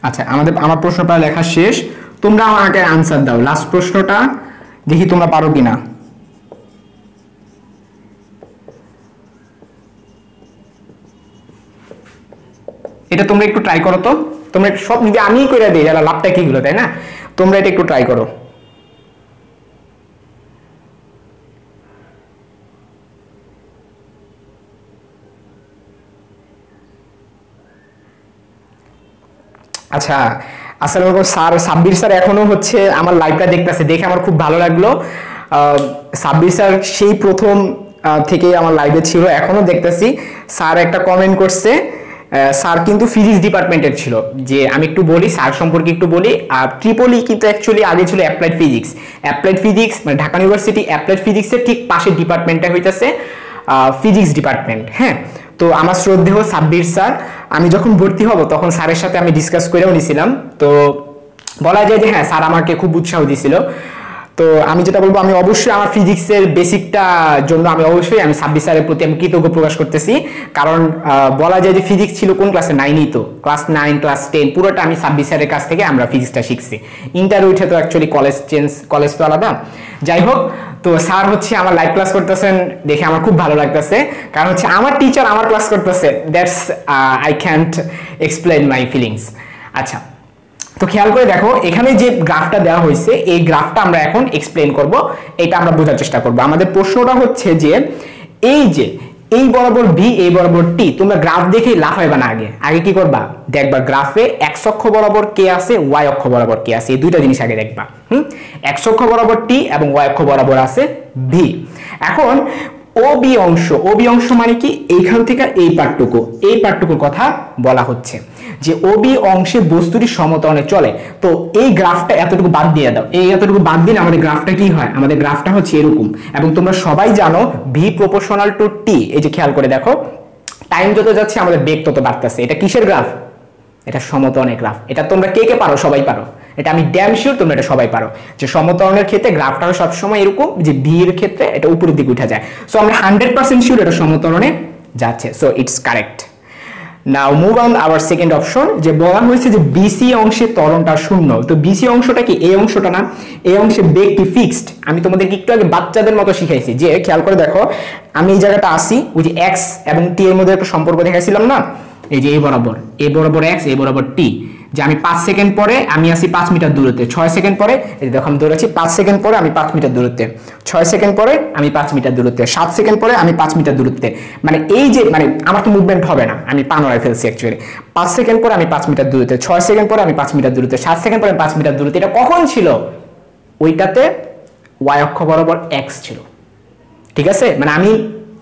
আচ্ছা, আমার প্রশ্ন প্রায় লেখা শেষ, তোমরা আমাকে আনসার দাও। লাস্ট প্রশ্নটা দেখি তোমরা পারো কিনা। এটা তোমরা একটু ট্রাই করো তো, তোমরা সব যদি আমি করে দিই যারা লাভটা কি হলো, তাই না? তোমরা এটা একটু ট্রাই করো। আচ্ছা, আসসালামু আলাইকুম স্যার। সাব্বির স্যার এখনো হচ্ছে আমার লাইভটা দেখতেছে, দেখে আমার খুব ভালো লাগলো। সাব্বির স্যার সেই প্রথম থেকে আমার লাইভে ছিল, এখনো দেখতেছি। স্যার একটা কমেন্ট করছে, স্যার কিন্তু ফিজিক্স ডিপার্টমেন্টের ছিল। যে আমি একটু বলি স্যার সম্পর্কে একটু বলি। ট্রিপলি কিন্তু অ্যাকচুয়ালি আগে ছিল অ্যাপ্লাইড ফিজিক্স। অ্যাপ্লাইড ফিজিক্স মানে ঢাকা ইউনিভার্সিটি অ্যাপ্লাইড ফিজিক্সের ঠিক পাশের ডিপার্টমেন্টটা হইতেছে ফিজিক্স ডিপার্টমেন্ট। হ্যাঁ, তো আমার শ্রদ্ধেয় সাব্বির স্যার, আমি যখন ভর্তি হব তখন স্যারের সাথে আমি ডিসকাস করেও নিছিলাম। তো বলা যায় যে হ্যাঁ, স্যার আমাকে খুব উৎসাহ দিয়েছিল। তো আমি যেটা বলবো, আমি অবশ্যই আমার ফিজিক্সের বেসিকটা জন্য আমি অবশ্যই সাব্বির স্যারের প্রতি আমি কৃতজ্ঞ প্রকাশ করতেছি। কারণ বলা যায় যে ফিজিক্স ছিল কোন ক্লাসে, 9ই তো, ক্লাস 9 ক্লাস 10 পুরোটা আমি সাব্বির স্যারের কাছ থেকে আমরা ফিজিক্সটা শিখছি। ইন্টার উঠে তো অ্যাকচুয়ালি কলেজ তো আলাদা। যাই হোক, তো স্যার হচ্ছে আমার লাইভ ক্লাস করতেছেন দেখে আমার খুব ভালো লাগতেছে, কারণ হচ্ছে আমার টিচার আমার ক্লাস করতেছে। That's I can't explain my feelings. আচ্ছা, তো খেয়াল করে দেখো, এখানে যে গ্রাফটা দেওয়া হয়েছে এই গ্রাফটা আমরা এখন এক্সপ্লেন করব, এটা আমরা বোঝার চেষ্টা করব। আমাদের প্রশ্নটা হচ্ছে যে এই যে এই বরাবর ভি, এই বরাবর টি, তোমরা গ্রাফ দেখে লাফাইবা না, আগে কি করবা, দেখবা গ্রাফে এক্স অক্ষ বরাবর কে আছে, ওয়াই অক্ষ বরাবর কে আছে, এই দুইটা জিনিস আগে দেখবা। এক্স অক্ষ বরাবর টি এবং ওয়াই অক্ষ বরাবর আছে ভি। এখন ওবি অংশ মানে কি, এইখান থেকে এই পার্টটুকুর কথা বলা হচ্ছে যে ওবি অংশে বস্তুটি সমতলে চলে। তো এই গ্রাফটা এতটুকু বাদ দিয়ে দাও, এই এতটুকু বাদ দিলে আমাদের গ্রাফটা কি হয়, আমাদের গ্রাফটা হচ্ছে এরকম। এবং তোমরা সবাই জানো ভি প্রপোর্শনাল টু টি। এই যে খেয়াল করে দেখো, টাইম যত যাচ্ছে আমাদের বেগ তত বাড়তেছে। এটা কিসের গ্রাফ? এটা সমতলের গ্রাফ। এটা তোমরা কে কে পারো? সবাই পারো। এটা আমি ড্যাম শিওর তোমরা এটা সবাই পারো, যে সমতলের ক্ষেত্রে গ্রাফটা সবসময় এরকম, যে ভি এর ক্ষেত্রে এটা উপরের দিকে উঠে যায়। সো আমরা 100% শিওর এটা সমতলে যাচ্ছে। So it's correct. Now move on our second option, যে বলা হয়েছে যে বিসি অংশে ত্বরণটা শূন্য। তো বিসি অংশটা কি, এই অংশটা না, এই অংশে বেগটি ফিক্সড। আমি তোমাদেরকে একটু আগে বাচ্চাদের মতো শিখাইছি, যে খেয়াল করে দেখো, আমি এই জায়গাটা আসি, ওই যে এক্স এবং টি এর মধ্যে একটা সম্পর্ক দেখাইছিলাম না, এই যে এই বরাবর এক্স, এই বরাবর টি, যে আমি 5 সেকেন্ড পরে আমি আসি 5 মিটার দূরত্বে, 6 সেকেন্ড পরে এই দেখো আমি দৌড়াচ্ছি, 5 সেকেন্ড পরে আমি 5 মিটার দূরত্বে, 6 সেকেন্ড পরে আমি 5 মিটার দূরত্বে, 7 সেকেন্ড পরে আমি 5 মিটার দূরত্বে। মানে এই যে আমার তো মুভমেন্ট হবে না, আমি পা নড়ায় ফেলছি অ্যাকচুয়ালি। 5 সেকেন্ড পরে আমি 5 মিটার দূরত্বে, 6 সেকেন্ড পরে আমি 5 মিটার দূরত্বে, 7 সেকেন্ড পরে 5 মিটার দূরত্বে। এটা কখন ছিল? ওইটাতে ওয়াই অক্ষ বরাবর এক্স ছিল। ঠিক আছে, মানে আমি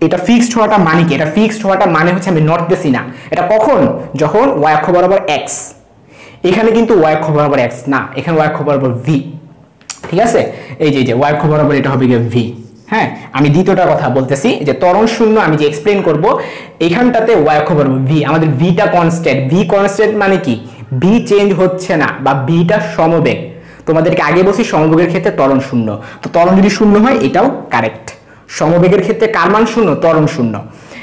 এটা ফিক্সড হওয়াটা মানে কি, এটা ফিক্সড হওয়াটা মানে হচ্ছে আমি নড়তেছি না। এটা কখন? যখন ওয়াই অক্ষ বরাবর এক্স। এখানে কিন্তু ওয়াই অক্ষ বরাবর এক্স না, এখানে ওয়াই অক্ষ বরাবর ভি। ঠিক আছে, এই যে ওয়াই অক্ষ বরাবর এটা হবে গিয়ে ভি। হ্যাঁ, আমি দ্বিতীয়টার কথা বলতেছি, যে ত্বরণ শূন্য আমি যে এক্সপ্লেন করব, এখানটাতে ওয়াই অক্ষ বরাবর ভি, আমাদের ভিটা কনস্ট্যান্ট। ভি কনস্ট্যান্ট মানে কি, ভি চেঞ্জ হচ্ছে না, বা ভিটা সমবেগ। তোমাদেরকে আগে বলছি সমবেগের ক্ষেত্রে ত্বরণ শূন্য। তো ত্বরণ যদি শূন্য হয় এটাও কারেক্ট। সমবেগের ক্ষেত্রে কার মান শূন্য? ত্বরণ শূন্য।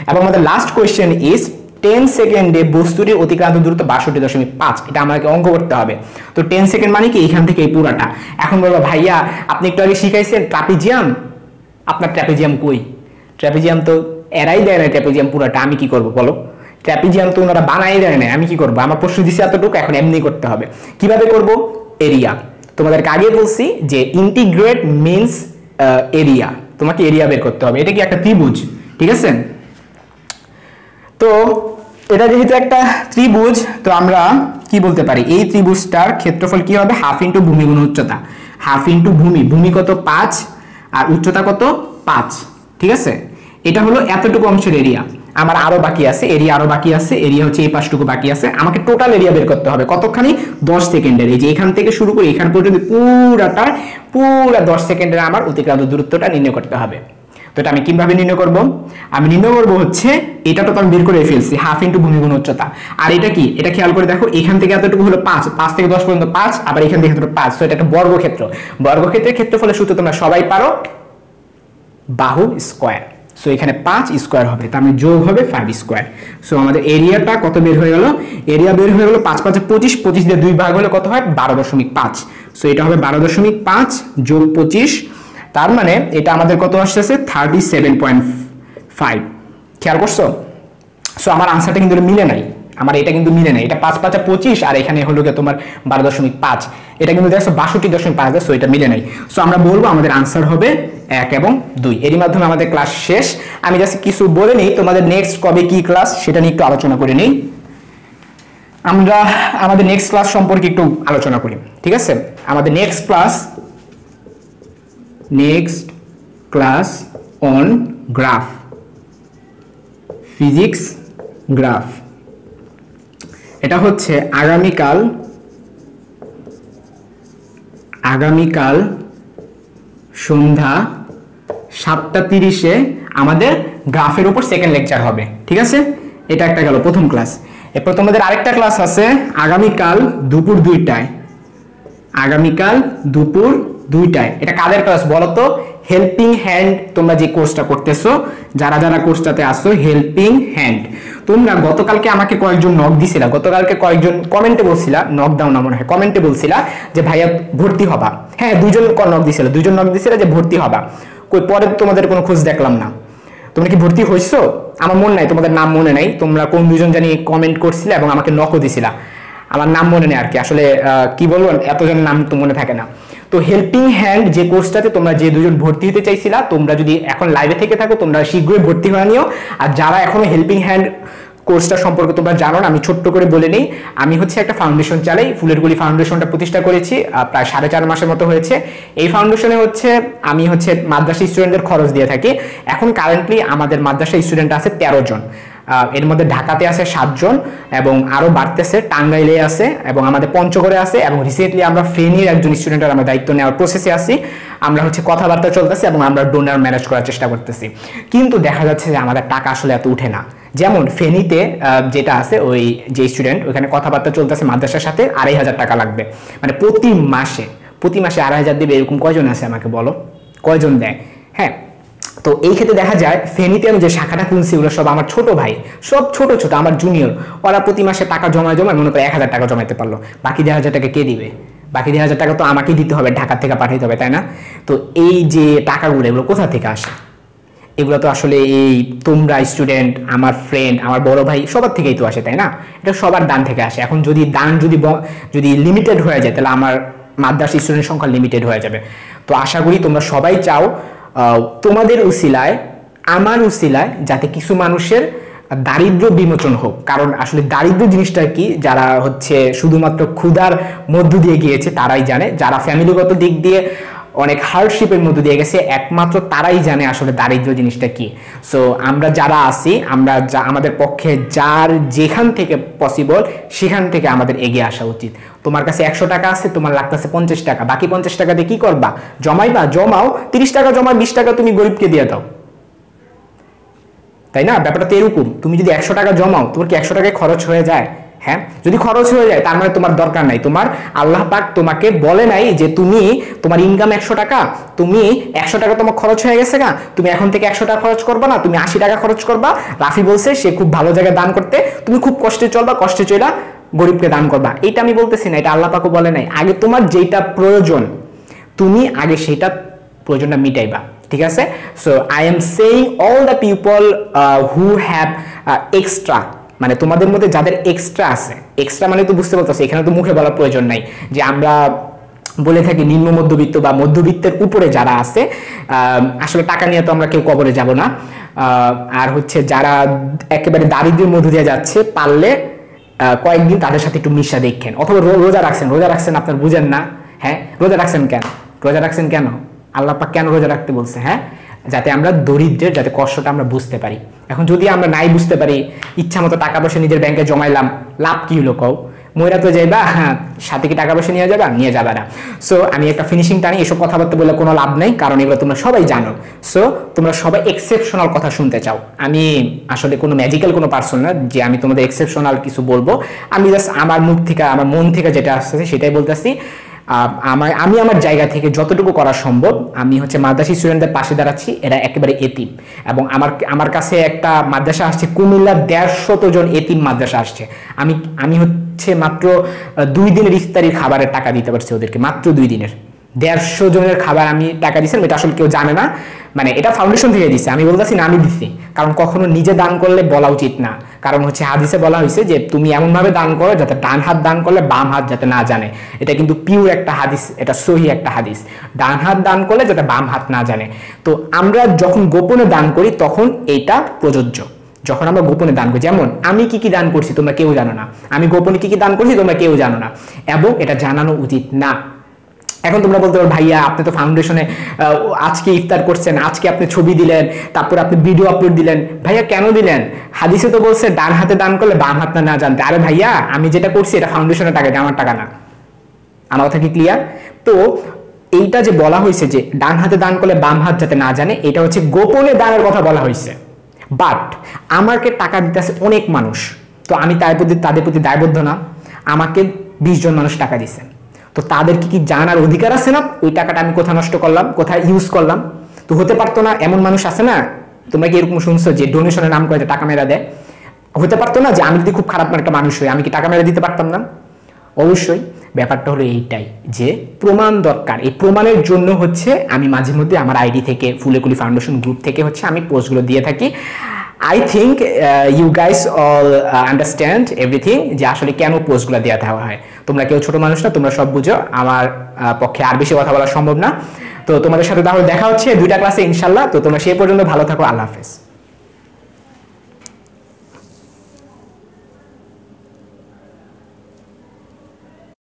এবং আমাদের লাস্ট কোয়েশ্চেন ইজ 10 সেকেন্ডে বস্তুটির অতিক্রান্ত দূরত্ব 62.5। এটা আমাকে অঙ্ক করতে হবে। তো 10 সেকেন্ড মানে কি, এখান থেকে এই পুরাটা। এখন বলবো ভাইয়া আপনি একটু আগে শিখাইছেন ট্রাপিজিয়াম, আপনার ট্র্যাপিজিয়াম কই? ট্র্যাপিজিয়াম তো এরাই দেয় না, ট্র্যাপিজিয়াম পুরোটা আমি কি করব বলো? ট্র্যাপিজিয়াম তো ওনারা বানাই দেয় না, আমি কি করব? আমার প্রশ্ন দিছি এতটুকু, এখন এমনি করতে হবে। কিভাবে করব? এরিয়া। তোমাদেরকে আগে বলছি যে ইন্টিগ্রেট মিনস এরিয়া, তোমাকে এরিয়া বের করতে হবে। এটা কি একটা ত্রিভুজ, ঠিক আছে? তো এটা যেহেতু একটা ত্রিভুজ, তো আমরা কি বলতে পারি, এই ত্রিভুজটার ক্ষেত্রফল কি হবে? হাফ ইন্টু ভূমি গুণ উচ্চতা। হাফ ইন্টু ভূমি, ভূমি কত? 5, আর উচ্চতা কত? 5, ঠিক আছে? এটা হলো এতটুকু অংশের এরিয়া। আমার আরো বাকি আছে এরিয়া, আরো বাকি আছে এরিয়া, হচ্ছে এই পাশটুকু বাকি আছে। আমাকে টোটাল এরিয়া বের করতে হবে কতখানি? 10 সেকেন্ডের। এই যে এখান থেকে শুরু করে এখান পর্যন্ত পুরা 10 সেকেন্ডের আমার অতিক্রান্ত দূরত্বটা নির্ণয় করতে হবে। তো এটা আমি কিভাবে নির্ণয় করব? আমি নির্ণয় করব হচ্ছে, এটা তো আমি বের করে ফেলছি, হাফ ইন্টু ভূমি গুণ উচ্চতা। আর এটা কি? এটা খেয়াল করে দেখো, এখান থেকে এতটুকু হলো 5, 5 থেকে 10 পর্যন্ত 5, আবার এখান থেকে 5। তো এটা একটা বর্গক্ষেত্র। বর্গক্ষেত্রের ক্ষেত্রফলের সূত্র তোমরা সবাই পারো, বাহু স্কয়ার। সো এখানে 5 স্কয়ার হবে, তার মানে যোগ হবে 5 স্কয়ার। সো আমাদের এরিয়াটা কত বের হয়ে গেল? এরিয়া বের হয়ে গেল 5 5 25, 25 দিয়ে 2 ভাগ হলে কত হয়? 12.5। সো এটা হবে 12.5 যোগ 25, তার মানে এটা আমাদের কত আসছে? 37.5। খেয়াল করছো? সো আমার আনসারটা কিন্তু মিলে নাই, আমার এটা কিন্তু মিলে নাই। এটা 5 5 25, আর এখানে হলো গিয়ে তোমার 12.5। এটা কিন্তু দেখছো 62.5। সো এটা মিলে নাই। সো আমরা বলবো আমাদের আনসার হবে 1 এবং 2। এরই মাধ্যমে আমাদের ক্লাস শেষ। আমি জাস্ট কিছু বলে নিই, তোমাদের নেক্সট কবে কি ক্লাস সেটা নিয়ে একটু আলোচনা করে নিই। আমরা আমাদের নেক্সট ক্লাস সম্পর্কে একটু আলোচনা করি, ঠিক আছে? আমাদের next class on graph, physics graph. এটা হচ্ছে আগামীকাল সন্ধ্যা 7:30-এ আমাদের গ্রাফের উপর সেকেন্ড লেকচার হবে, ঠিক আছে? এটা একটা গেল প্রথম ক্লাস। এরপর তোমাদের আরেকটা ক্লাস আছে আগামীকাল দুপুর 2টায়। আগামীকাল দুপুর 2টায়। এটা কাদের ক্লাস বলো তো? Helping hand. তোমরা যে কোর্সটা করতেছো, যারা যারা কোর্সটাতে আসছো, হেল্পিং হ্যান্ড, তোমরা গতকালকে আমাকে কয়েকজন নক দিছিলা, গতকালকে কয়েকজন কমেন্টে বলছিলা, নক দাও না মনে হয়, কমেন্টে বলছিলা যে ভাইয়া ভর্তি হবা। হ্যাঁ, দুজন নক দিছিলা যে ভর্তি হবা। কই পরে তোমাদের কোনো খোঁজ দেখলাম না। তোমরা কি ভর্তি হইছো? আমার মনে নাই, তোমাদের নাম মনে নাই। তোমরা কোন দুজন জানি কমেন্ট করছিলে এবং আমাকে নকও দিছিলা, আমার নাম মনে নেই আর কি। আসলে কি বলবো, এতজনের নাম তো মনে থাকে না। তো হেল্পিং হ্যান্ড যে কোর্সটাতে তোমরা যে দুজন ভর্তি হতে চাইছিলা, তোমরা যদি এখন লাইভে থেকে থাকো তোমরা শীঘ্রই ভর্তি হয়ে নিও। আর যারা এখনো হেল্পিং হ্যান্ড কোর্সটা সম্পর্কে তোমরা জানো না, আমি ছোট্ট করে বলে নেই। আমি হচ্ছে একটা ফাউন্ডেশন চালাই, ফুলের গুলি ফাউন্ডেশনটা প্রতিষ্ঠা করেছি, প্রায় 4.5 মাসের মতো হয়েছে। এই ফাউন্ডেশনে হচ্ছে আমি হচ্ছে মাদ্রাসা স্টুডেন্টদের খরচ দিয়ে থাকি। এখন কারেন্টলি আমাদের মাদ্রাসা স্টুডেন্ট আছে 13 জন। এর মধ্যে ঢাকাতে আছে 7 জন এবং আরো বাড়তেছে, টাঙ্গাইলে আছে এবং আমাদের পঞ্চগড়ে আছে, এবং রিসেন্টলি আমরা ফেনীর একজন স্টুডেন্টের আমরা দায়িত্ব নেওয়ার প্রসেসে আছি। আমরা হচ্ছে কথাবার্তা চলতেছে এবং আমরা ডোনার ম্যানেজ করার চেষ্টা করতেছি। কিন্তু দেখা যাচ্ছে যে আমাদের টাকা আসলে এত উঠে না। যেমন ফেনীতে যেটা আছে, ওই যে স্টুডেন্ট, ওখানে কথাবার্তা চলতেছে মাদ্রাসার সাথে, 2,500 টাকা লাগবে। মানে প্রতি মাসে 2,500 দিবে, এরকম কয়জন আছে আমাকে বলো? কয়জন দেয়? হ্যাঁ, তো এই ক্ষেত্রে দেখা যায় ফেনীতে আমি যে শাখাটা খুলছি ওগুলো সব আমার ছোট ভাই, সব ছোট আমার জুনিয়র। ওরা প্রতি মাসে টাকা জমায় মনে করে 1,000 টাকা জমাইতে পারলো। বাকি 1,000 টাকা কে দিবে? বাকি 1,000 টাকা তো আমাকেই দিতে হবে, ঢাকা থেকে পাঠাইতে হবে, তাই না? তো এই যে টাকাগুলো, এগুলো কোথা থেকে আসে? এগুলো তো আসলে এই তোমরা স্টুডেন্ট, আমার ফ্রেন্ড, আমার বড় ভাই, সবার থেকেই তো আসে, তাই না? এটা সবার দান থেকে আসে। এখন যদি দান যদি লিমিটেড হয়ে যায়, তাহলে আমার মাদ্রাসা স্টুডেন্ট সংখ্যা লিমিটেড হয়ে যাবে। তো আশা করি তোমরা সবাই চাও তোমাদের উসিলায়, আমার উসিলায়, যাতে কিছু মানুষের দারিদ্র বিমোচন হোক। কারণ আসলে দারিদ্র জিনিসটা কি, যারা হচ্ছে শুধুমাত্র ক্ষুধার মধ্য দিয়ে গিয়েছে তারাই জানে। যারা ফ্যামিলিগত দিক দিয়ে অনেক হার্ডশিপের মধ্যে দিয়ে গেছে, একমাত্র তারাই জানে আসলে দারিদ্র জিনিসটা কি। সো আমরা যারা আছি, আমরা আমাদের পক্ষে যার যেখান থেকে পসিবল সেখান থেকে আমাদের এগিয়ে আসা উচিত। তোমার কাছে 100 টাকা আছে, তোমার লাগতেছে 50 টাকা, বাকি 50 টাকা দিয়ে কি করবা? জমাইবা? জমাও, 30 টাকা জমা, 20 টাকা তুমি গরিবকে দিয়ে দাও, তাই না? ব্যাপারটা তো এরকম। তুমি যদি 100 টাকা জমাও, তোমার কি 100 টাকায় খরচ হয়ে যায়? হ্যাঁ, যদি খরচ হয়ে যায় তার মানে তোমার দরকার নাই। তোমার আল্লাহ পাক তোমাকে বলে নাই যে তুমি, তোমার ইনকাম 100 টাকা, তুমি 100 টাকা তোমার খরচ হয়ে গেছে না, তুমি এখন থেকে 100 টাকা খরচ করবা না, তুমি 80 টাকা খরচ করবা। রাফি বলছে সে খুব ভালো জায়গায় দান করতে, তুমি খুব কষ্টে চলবা, কষ্টে চলা গরিবকে দান করবা। এটা আমি বলতেছি না, এটা আল্লাহ পাকও বলে নাই। আগে তোমার যেটা প্রয়োজন, তুমি আগে সেটা প্রয়োজনটা মিটাইবা। ঠিক আছে। So I am saying all the people who have extra, মানে তোমাদের মধ্যে যাদের এক্সট্রা আছে, এক্সট্রা মানে তো বুঝতে পারতেছো, এখানে তো মুখে বলার প্রয়োজন নাই যে আমরা বলে থাকি নিম্ন মধ্যবিত্ত বা মধ্যবিত্তের উপরে যারা আছে, আসলে টাকা নিয়ে তো আমরা কেউ কবরে যাব না। আর হচ্ছে যারা একেবারে দারিদ্র্যের মধ্য দিয়ে যাচ্ছে, পারলে কয়েকদিন তাদের সাথে একটু মিশা দেখেন, অথবা রোজা রাখছেন আপনার বুঝেন না, হ্যাঁ রোজা রাখছেন কেন আল্লাহ পাক কেন রোজা রাখতে বলছে? হ্যাঁ, যাতে আমরা দরিদ্রের যাতে কষ্টটা আমরা বুঝতে পারি। এখন যদি আমরা নাই বুঝতে পারি, ইচ্ছা মতো টাকা পয়সা নিজের ব্যাংকে জমাইলাম, লাভ কি হলো কও? ময়রা তো যাইবা, হ্যাঁ সাথে কি টাকা পয়সা নিয়ে যাবা না। সো আমি একটা ফিনিশিং টানি, এসব কথাবার্তা বলে কোনো লাভ নেই, কারণ এগুলো তোমরা সবাই জানো। সো তোমরা সবাই এক্সেপশনাল কথা শুনতে চাও। আমি আসলে কোনো ম্যাজিক্যাল কোনো পার্সন না যে আমি তোমাদের এক্সেপশনাল কিছু বলবো। আমি জাস্ট আমার মুখ থেকে, আমার মন থেকে যেটা আসতেছে সেটাই বলতেছি। আমি আমার জায়গা থেকে যতটুকু করা সম্ভব, আমি হচ্ছে মাদ্রাসা স্টুডেন্টদের পাশে দাঁড়াচ্ছি। এরা একেবারে এতিম, এবং আমার কাছে একটা মাদ্রাসা আসছে, কুমিল্লার 150 জন এতিম মাদ্রাসা আসছে। আমি হচ্ছে মাত্র 2 দিনের ইফতারির খাবারের টাকা দিতে পারছি ওদেরকে, মাত্র 2 দিনের 150 জনের খাবার আমি টাকা দিচ্ছিলাম। এটা আসলে কেউ জানে না, মানে এটা ফাউন্ডেশন থেকে দিচ্ছে, আমি বলতেছি না আমি দিচ্ছি, কারণ কখনো নিজে দান করলে বলা উচিত না। কারণ হচ্ছে হাদিসে বলা হয়েছে যে তুমি এমনভাবে দান করো যাতে ডান হাত দান করলে বাম হাত যাতে না জানে। এটা কিন্তু পিওর একটা হাদিস, এটা সহি একটা হাদিস। ডান হাত দান করলে যাতে বাম হাত না জানে। তো আমরা যখন গোপনে দান করি তখন এটা প্রযোজ্য। যখন আমরা গোপনে দান করি, যেমন আমি কি কি দান করছি তোমরা কেউ জানো না, আমি গোপনে কি কি দান করছি তোমরা কেউ জানো না, এবং এটা জানানো উচিত না। এখন তোমরা বলতে পারো ভাইয়া আপনি তো ফাউন্ডেশনে আজকে ইফতার করছেন, আজকে আপনি ছবি দিলেন, তারপর আপনি ভিডিও আপলোড দিলেন, ভাইয়া কেন দিলেন? হাদিসে তো বলছে ডান হাতে দান করলে বাম হাত না জানতে। আরে ভাইয়া আমি যেটা করছি এটা ফাউন্ডেশনের টাকা, আমার টাকা না। আমার কথা কি ক্লিয়ার? তো এইটা যে বলা হয়েছে যে ডান হাতে দান করলে বাম হাত যাতে না জানে, এটা হচ্ছে গোপনে দানের কথা বলা হয়েছে। বাট আমাকে টাকা দিতেছে অনেক মানুষ, তো আমি তাদের প্রতি দায়বদ্ধ না? আমাকে 20 জন মানুষ টাকা দিচ্ছে, তো তাদের কি জানার অধিকার আছে না ওই টাকাটা আমি কোথায় নষ্ট করলাম, কোথায় ইউজ করলাম? তো হতে পারতো না? এমন মানুষ আছে না, তোমরা কি এরকম শুনছো যে ডোনেশনের নাম করে টাকা মেরা দেয়? হতে পারতো না যে আমি যদি খুব খারাপ একটা মানুষ হই আমি কি টাকা মেরা দিতে পারতাম না? অবশ্যই। ব্যাপারটা হলো এইটাই যে প্রমাণ দরকার। এই প্রমাণের জন্য হচ্ছে আমি মাঝে মধ্যে আমার আইডি থেকে, ফুলেকুলি ফাউন্ডেশন গ্রুপ থেকে হচ্ছে আমি পোস্টগুলো দিয়ে থাকি। I think you guys all understand everything, যে আসলে কেন পোস্টগুলো দেওয়া হয়। তোমরা কেউ ছোট মানুষ না, তোমরা সব বুঝো। আমার পক্ষে আর বেশি কথা বলা সম্ভব না। তো তোমাদের সাথে তাহলে দেখা হচ্ছে 2টা ক্লাসে ইনশাল্লাহ। তো তোমরা সেই পর্যন্ত ভালো থাকো। আল্লাহ হাফেজ।